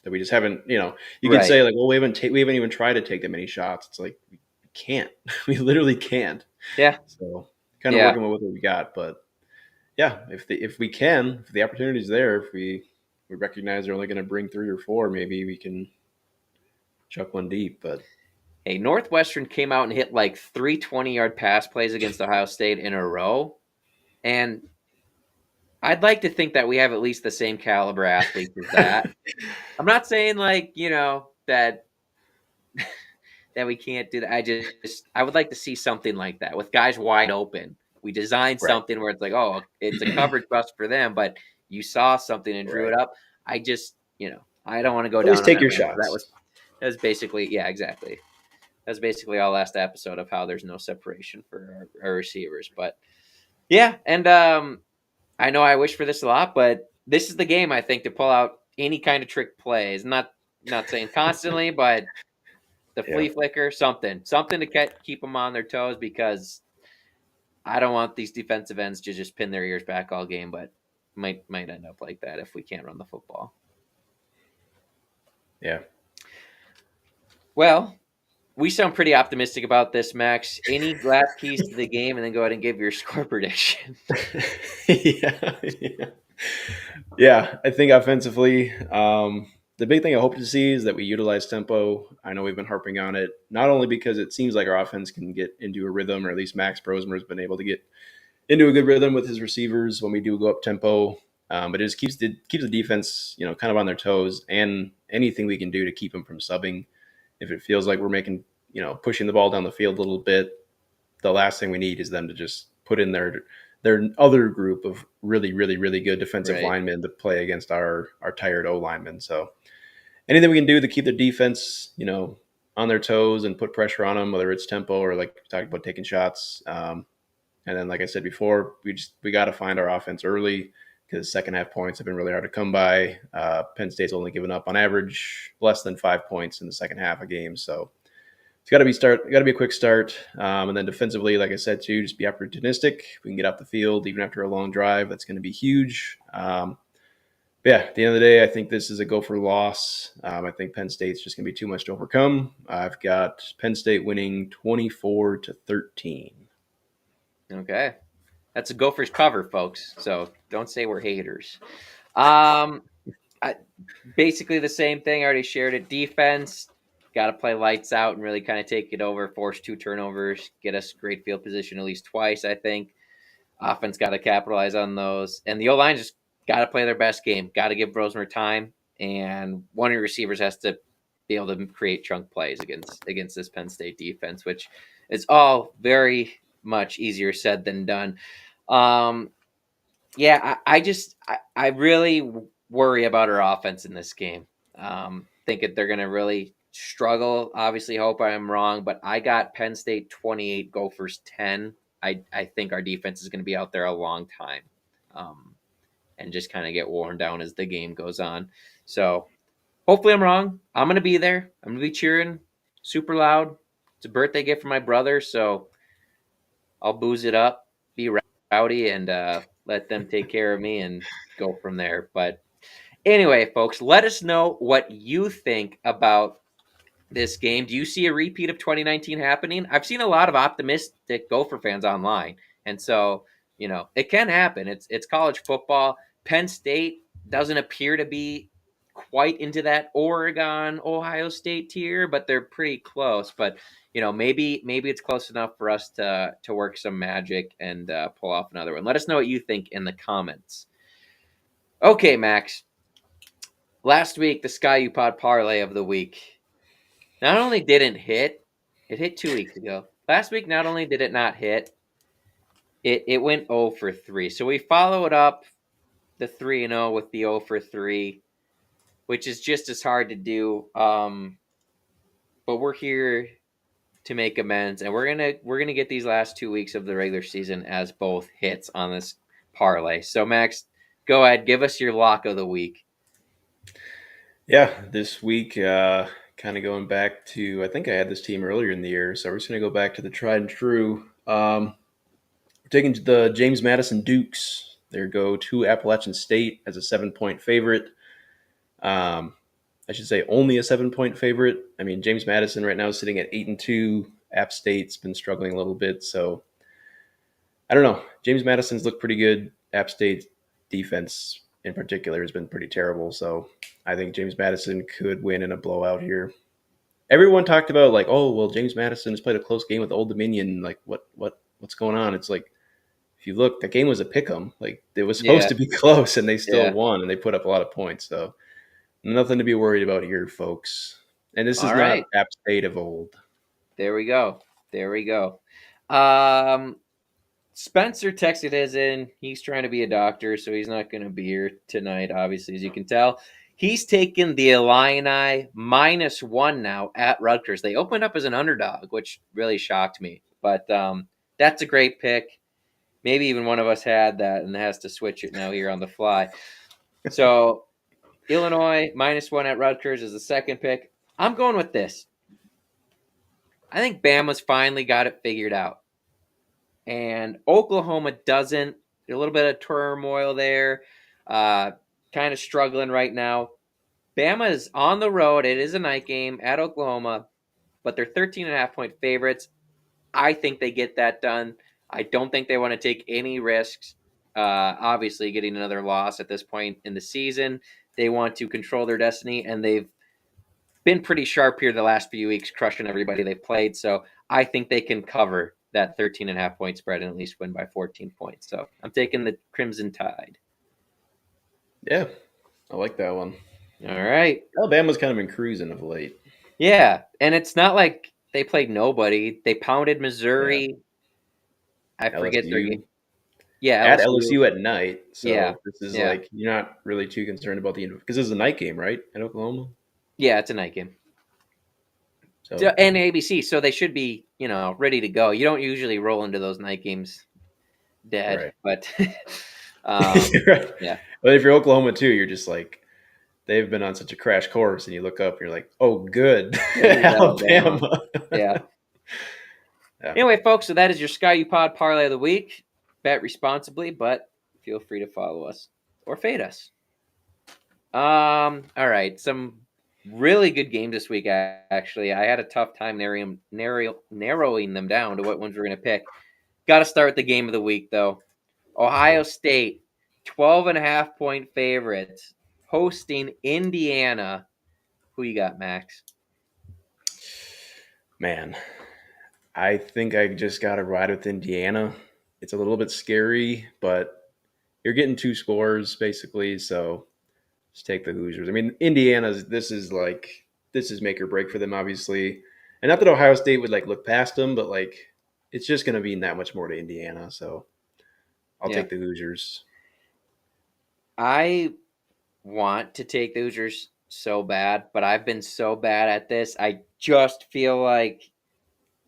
That we just haven't, you can say like, well, we haven't even tried to take that many shots. It's like we can't. We literally can't. Yeah. So kind of working with what we got. But yeah, if the opportunity's there, if we recognize they're only going to bring 3 or 4, maybe we can chuck one deep. But hey, Northwestern came out and hit like 3 20-yard pass plays against Ohio State in a row. And I'd like to think that we have at least the same caliber athletes as that. I'm not saying like, that we can't do that. I would like to see something like that with guys wide open. We designed something where it's like, oh, it's a coverage bust for them, but you saw something and drew it up. I just, I don't want to go down. Take your shots. That was basically, exactly. That's basically our last episode of how there's no separation for our receivers. But yeah, and I know I wish for this a lot, but this is the game, I think, to pull out any kind of trick plays. Not saying constantly, but the flea flicker, something to keep them on their toes, because I don't want these defensive ends to just pin their ears back all game, but might end up like that if we can't run the football. Yeah. Well, we sound pretty optimistic about this, Max. Any last keys to the game, and then go ahead and give your score prediction. Yeah. I think offensively, the big thing I hope to see is that we utilize tempo. I know we've been harping on it, not only because it seems like our offense can get into a rhythm, or at least Max Brosmer has been able to get into a good rhythm with his receivers when we do go up tempo. But it just keeps the defense, kind of on their toes, and anything we can do to keep them from subbing. If it feels like we're making, pushing the ball down the field a little bit, the last thing we need is them to just put in their other group of really, really, really good defensive linemen to play against our tired O linemen. So anything we can do to keep the defense, on their toes and put pressure on them, whether it's tempo or like we talked about taking shots. And then, like I said before, we got to find our offense early, because second half points have been really hard to come by. Penn State's only given up on average less than 5 points in the second half of games. So it's got to be a quick start. And then defensively, like I said, too, just be opportunistic. We can get off the field even after a long drive. That's going to be huge. But yeah, at the end of the day, I think this is a Gopher loss. I think Penn State's just going to be too much to overcome. I've got Penn State winning 24-13. Okay. That's a Gophers cover, folks. So don't say we're haters. Basically the same thing. I already shared it. Defense, got to play lights out and really kind of take it over, force 2 turnovers, get us great field position at least twice, I think. Offense got to capitalize on those. And the O-line just got to play their best game. Got to give Brosmer time. And one of your receivers has to be able to create chunk plays against this Penn State defense, which is all very much easier said than done. I really worry about our offense in this game. Think that they're going to really struggle. Obviously, hope I'm wrong, but I got Penn State 28, Gophers 10. I think our defense is going to be out there a long time, and just kind of get worn down as the game goes on. So hopefully I'm wrong. I'm going to be there. I'm going to be cheering super loud. It's a birthday gift from my brother, so I'll booze it up, be rowdy, and let them take care of me and go from there. But anyway, folks, let us know what you think about this game. Do you see a repeat of 2019 happening? I've seen a lot of optimistic Gopher fans online, and so it can happen. It's college football. Penn State doesn't appear to be quite into that Oregon, Ohio State tier, but they're pretty close. But maybe it's close enough for us to work some magic and pull off another one. Let us know what you think in the comments. Okay, Max. Last week, the Sky U Pod parlay of the week not only didn't hit, it hit 2 weeks ago. Last week, not only did it not hit, it went 0 for 3. So we followed up the 3-0 with the 0 for 3, which is just as hard to do. But we're here to make amends, and we're gonna get these last 2 weeks of the regular season as both hits on this parlay. So Max, go ahead, give us your lock of the week. Yeah, this week, kind of going back to, I think I had this team earlier in the year, so we're just going to go back to the tried and true. We're taking the James Madison Dukes. They go to Appalachian State as a 7-point favorite. I should say only a 7-point favorite. I mean, James Madison right now is sitting at 8-2. App State's been struggling a little bit, so I don't know. James Madison's looked pretty good. App State's defense in particular has been pretty terrible, so I think James Madison could win in a blowout here. Everyone talked about like, oh well, James Madison has played a close game with Old Dominion. Like, what's going on? It's like, if you look, that game was a pick'em. Like, it was supposed to be close, and they still won, and they put up a lot of points. So nothing to be worried about here, folks. And this is not App State of old. There we go. Spencer texted us in. He's trying to be a doctor, so he's not going to be here tonight, obviously, as you can tell. He's taken the Illini -1 now at Rutgers. They opened up as an underdog, which really shocked me. But that's a great pick. Maybe even one of us had that and has to switch it now here on the fly. So Illinois -1 at Rutgers is the second pick. I'm going with this. I think Bama's finally got it figured out. And Oklahoma doesn't. A little bit of turmoil there. Kind of struggling right now. Bama is on the road. It is a night game at Oklahoma, but they're 13.5-point favorites. I think they get that done. I don't think they want to take any risks. Obviously, getting another loss at this point in the season. They want to control their destiny, and they've been pretty sharp here the last few weeks, crushing everybody they've played. So I think they can cover that 13.5-point spread and at least win by 14 points. So I'm taking the Crimson Tide. Yeah, I like that one. All right. Alabama's kind of been cruising of late. Yeah, and it's not like they played nobody. They pounded Missouri. Yeah. I forget their game. Yeah, at LSU at night. So this is like, you're not really too concerned about because this is a night game, right, at Oklahoma? Yeah, it's a night game. So and ABC, so they should be, ready to go. You don't usually roll into those night games dead, but right. Yeah. But if you're Oklahoma too, you're just like, they've been on such a crash course, and you look up, and you're like, oh, good, Alabama. Yeah. Anyway, folks, so that is your Sky U Pod Parlay of the Week. Bet responsibly, but feel free to follow us or fade us. All right, some really good games this week, actually. I had a tough time narrowing them down to what ones we're going to pick. Got to start with the game of the week, though. Ohio State, 12.5-point favorites, hosting Indiana. Who you got, Max? Man, I think I just got to ride with Indiana. It's a little bit scary, but you're getting 2 scores, basically, so just take the Hoosiers. I mean, Indiana's, this is make or break for them, obviously. And not that Ohio State would look past them, but it's just going to be that much more to Indiana. So I'll take the Hoosiers. I want to take the Hoosiers so bad, but I've been so bad at this. I just feel like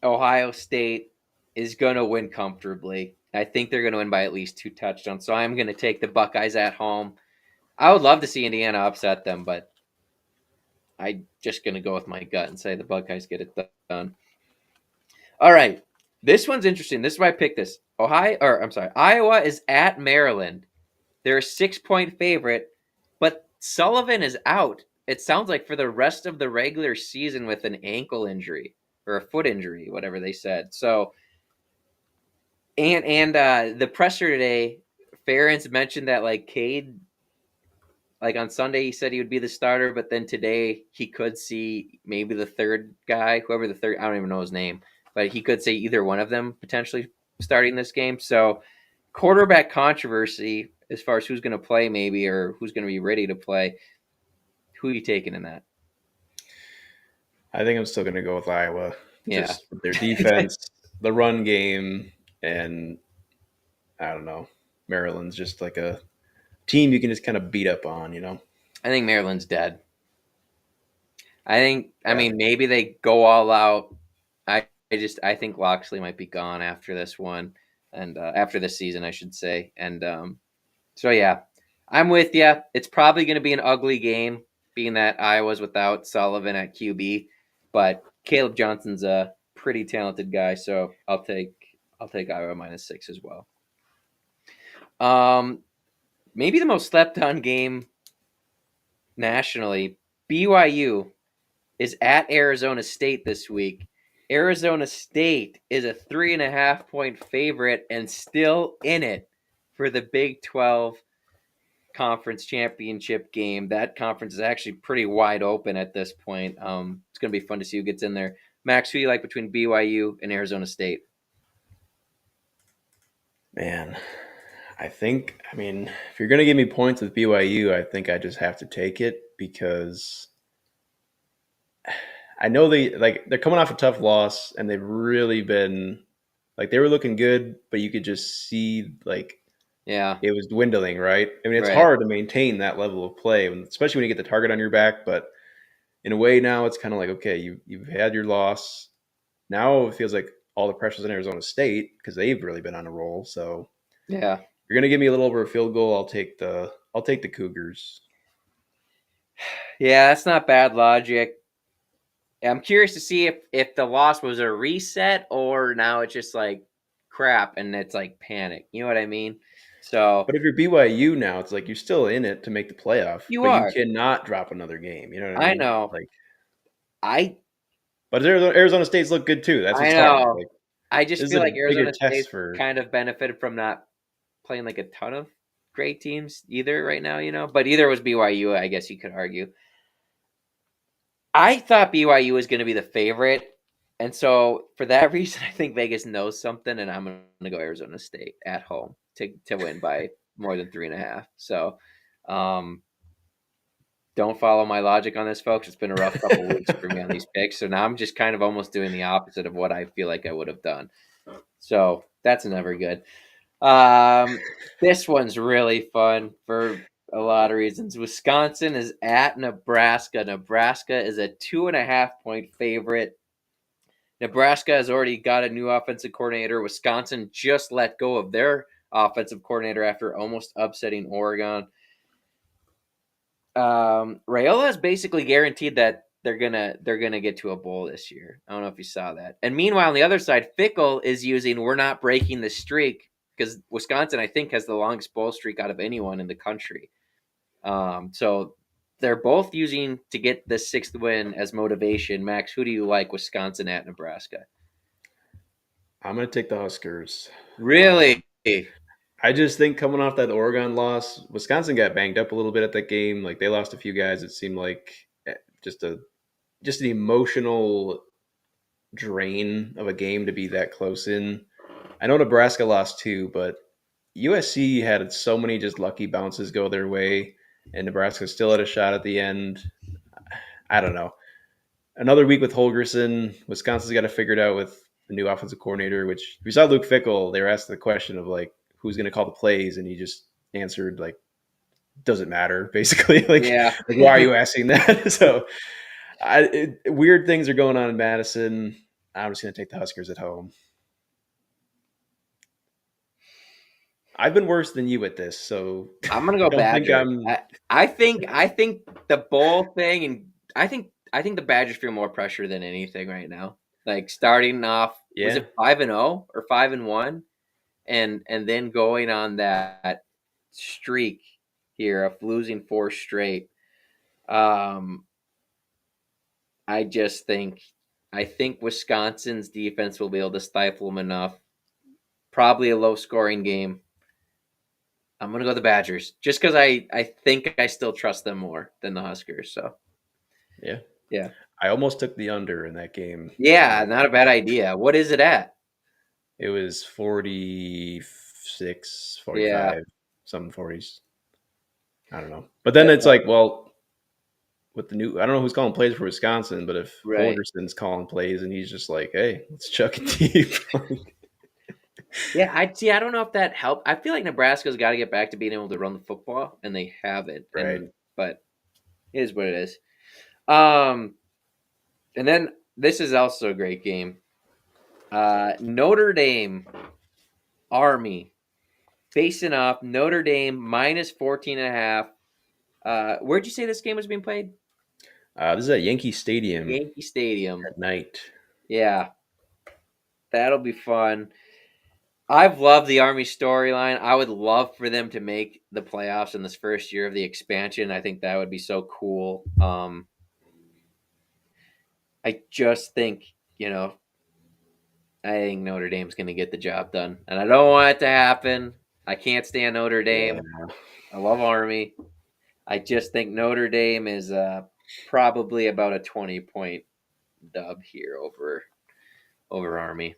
Ohio State is going to win comfortably. I think they're going to win by at least 2 touchdowns. So I'm going to take the Buckeyes at home. I would love to see Indiana upset them, but I'm just going to go with my gut and say the Buckeyes get it done. All right. This one's interesting. This is why I picked this. Iowa is at Maryland. They're a 6-point favorite, but Sullivan is out. It sounds like for the rest of the regular season with an ankle injury or a foot injury, whatever they said. So, and the presser today, Ferentz mentioned that Cade, on Sunday he said he would be the starter, but then today he could see maybe the third guy, whoever the third, I don't even know his name, but he could say either one of them potentially starting this game. So quarterback controversy as far as who's going to play maybe, or who's going to be ready to play. Who are you taking in that? I think I'm still going to go with Iowa. Yeah. Just their defense, the run game, and I don't know. Maryland's just like a team you can just kind of beat up on, I think Maryland's dead. I mean, maybe they go all out. I I think Loxley might be gone after this one, and after this season, I should say. And so yeah, I'm with you. It's probably going to be an ugly game, being that Iowa's without Sullivan at QB, but Caleb Johnson's a pretty talented guy, so I'll take Iowa -6 as well. Maybe the most slept on game nationally, BYU is at Arizona State this week. Arizona State is a 3.5-point favorite and still in it for the Big 12 conference championship game. That conference is actually pretty wide open at this point. It's going to be fun to see who gets in there. Max, who do you like between BYU and Arizona State? Man, if you're going to give me points with BYU, I think I just have to take it because I know they're coming off a tough loss and they've really been they were looking good, but you could just see it was dwindling, right? I mean, it's hard to maintain that level of play, especially when you get the target on your back. But in a way, now it's kind of okay, you've had your loss. Now it feels like all the pressure's in Arizona State because they've really been on a roll. So yeah, you're gonna give me a little over a field goal. I'll take the Cougars. Yeah, that's not bad logic. I'm curious to see if the loss was a reset or now it's just crap and it's panic. You know what I mean? So, but if you're BYU now, it's you're still in it to make the playoff. You cannot drop another game. You know what I mean? I know. But Arizona State's look good too. That's what's hard. I just feel like Arizona State kind of benefited from not playing a ton of great teams either right now, but either was BYU, I guess you could argue. I thought BYU was going to be the favorite. And so for that reason, I think Vegas knows something, and I'm going to go Arizona State at home to win by more than 3.5. So don't follow my logic on this, folks. It's been a rough couple weeks for me on these picks. So now I'm just kind of almost doing the opposite of what I feel like I would have done. So that's never good. This one's really fun for a lot of reasons. Wisconsin is at Nebraska. Nebraska is a 2.5-point favorite. Nebraska has already got a new offensive coordinator. Wisconsin just let go of their offensive coordinator after almost upsetting Oregon. Raiola has basically guaranteed that they're gonna get to a bowl this year. I don't know if you saw that. And meanwhile, on the other side, Fickle is using "we're not breaking the streak" because Wisconsin, I think, has the longest bowl streak out of anyone in the country. So they're both using to get the 6th win as motivation. Max, who do you like, Wisconsin at Nebraska? I'm going to take the Huskers. Really? I just think coming off that Oregon loss, Wisconsin got banged up a little bit at that game. They lost a few guys. It seemed like just an emotional drain of a game to be that close in. I know Nebraska lost too, but USC had so many just lucky bounces go their way, and Nebraska still had a shot at the end. I don't know. Another week with Holgorsen. Wisconsin's got to figure it out with the new offensive coordinator, which we saw Luke Fickell. They were asked the question of who's going to call the plays, and he just answered doesn't matter, basically. Why are you asking that? So weird things are going on in Madison. I'm just going to take the Huskers at home. I've been worse than you at this, so I'm gonna go Badger. I think the bowl thing, and I think the Badgers feel more pressure than anything right now. Starting off, was it 5-0 or 5-1, and then going on that streak here of losing 4 straight. I think Wisconsin's defense will be able to stifle them enough. Probably a low-scoring game. I'm going to go the Badgers just because I think I still trust them more than the Huskers. So, yeah. I almost took the under in that game. Yeah, not a bad idea. What is it at? It was 46, 45, some 40s. I don't know. But then it's with the new, I don't know who's calling plays for Wisconsin, but if Holgerson's calling plays and he's just hey, let's chuck it deep. Yeah, I don't know if that helped. I feel like Nebraska's got to get back to being able to run the football, and they haven't. Right. But it is what it is. And then this is also a great game. Notre Dame, Army, facing off. Notre Dame minus 14.5. Where'd you say this game was being played? This is at Yankee Stadium. Yankee Stadium at night. Yeah, that'll be fun. I've loved the Army storyline. I would love for them to make the playoffs in this first year of the expansion. I think that would be so cool. I just think, I think Notre Dame's going to get the job done. And I don't want it to happen. I can't stand Notre Dame. Yeah. I love Army. I just think Notre Dame is probably about a 20-point dub here over Army.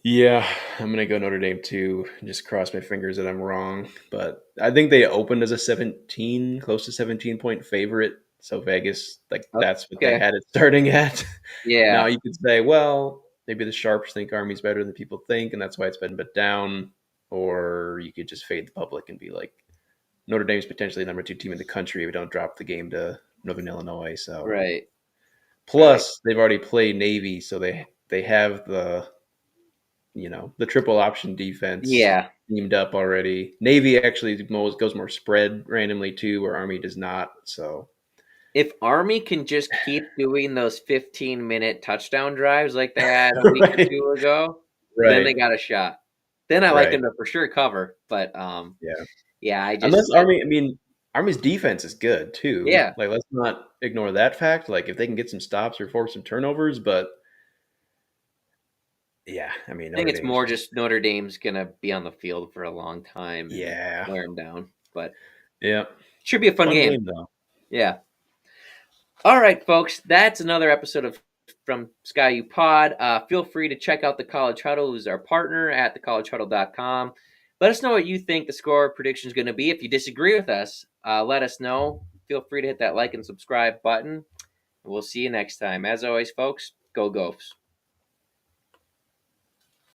Yeah, I'm going to go Notre Dame too. Just cross my fingers that I'm wrong. But I think they opened as a close to 17-point favorite. So Vegas, that's what they had it starting at. Yeah. Now you could say, well, maybe the Sharps think Army's better than people think, and that's why it's been bet down. Or you could just fade the public and be like, Notre Dame's potentially the number 2 team in the country if we don't drop the game to Northern Illinois. So right. Plus, they've already played Navy, so they have the triple option defense teamed up already. Navy actually goes more spread randomly too, where Army does not. So if Army can just keep doing those 15-minute touchdown drives like they had a week or two ago, then they got a shot. Then I like them to for sure cover. But unless Army's defense is good too. Yeah. Let's not ignore that fact. If they can get some stops or force some turnovers, but yeah, I think it's more just Notre Dame's gonna be on the field for a long time. And wear them down, but should be a fun game though. Yeah. All right, folks, that's another episode from Sky U Pod. Feel free to check out the College Huddle, who's our partner at thecollegehuddle.com. Let us know what you think the score prediction is going to be. If you disagree with us, let us know. Feel free to hit that like and subscribe button. We'll see you next time. As always, folks, go Gophers.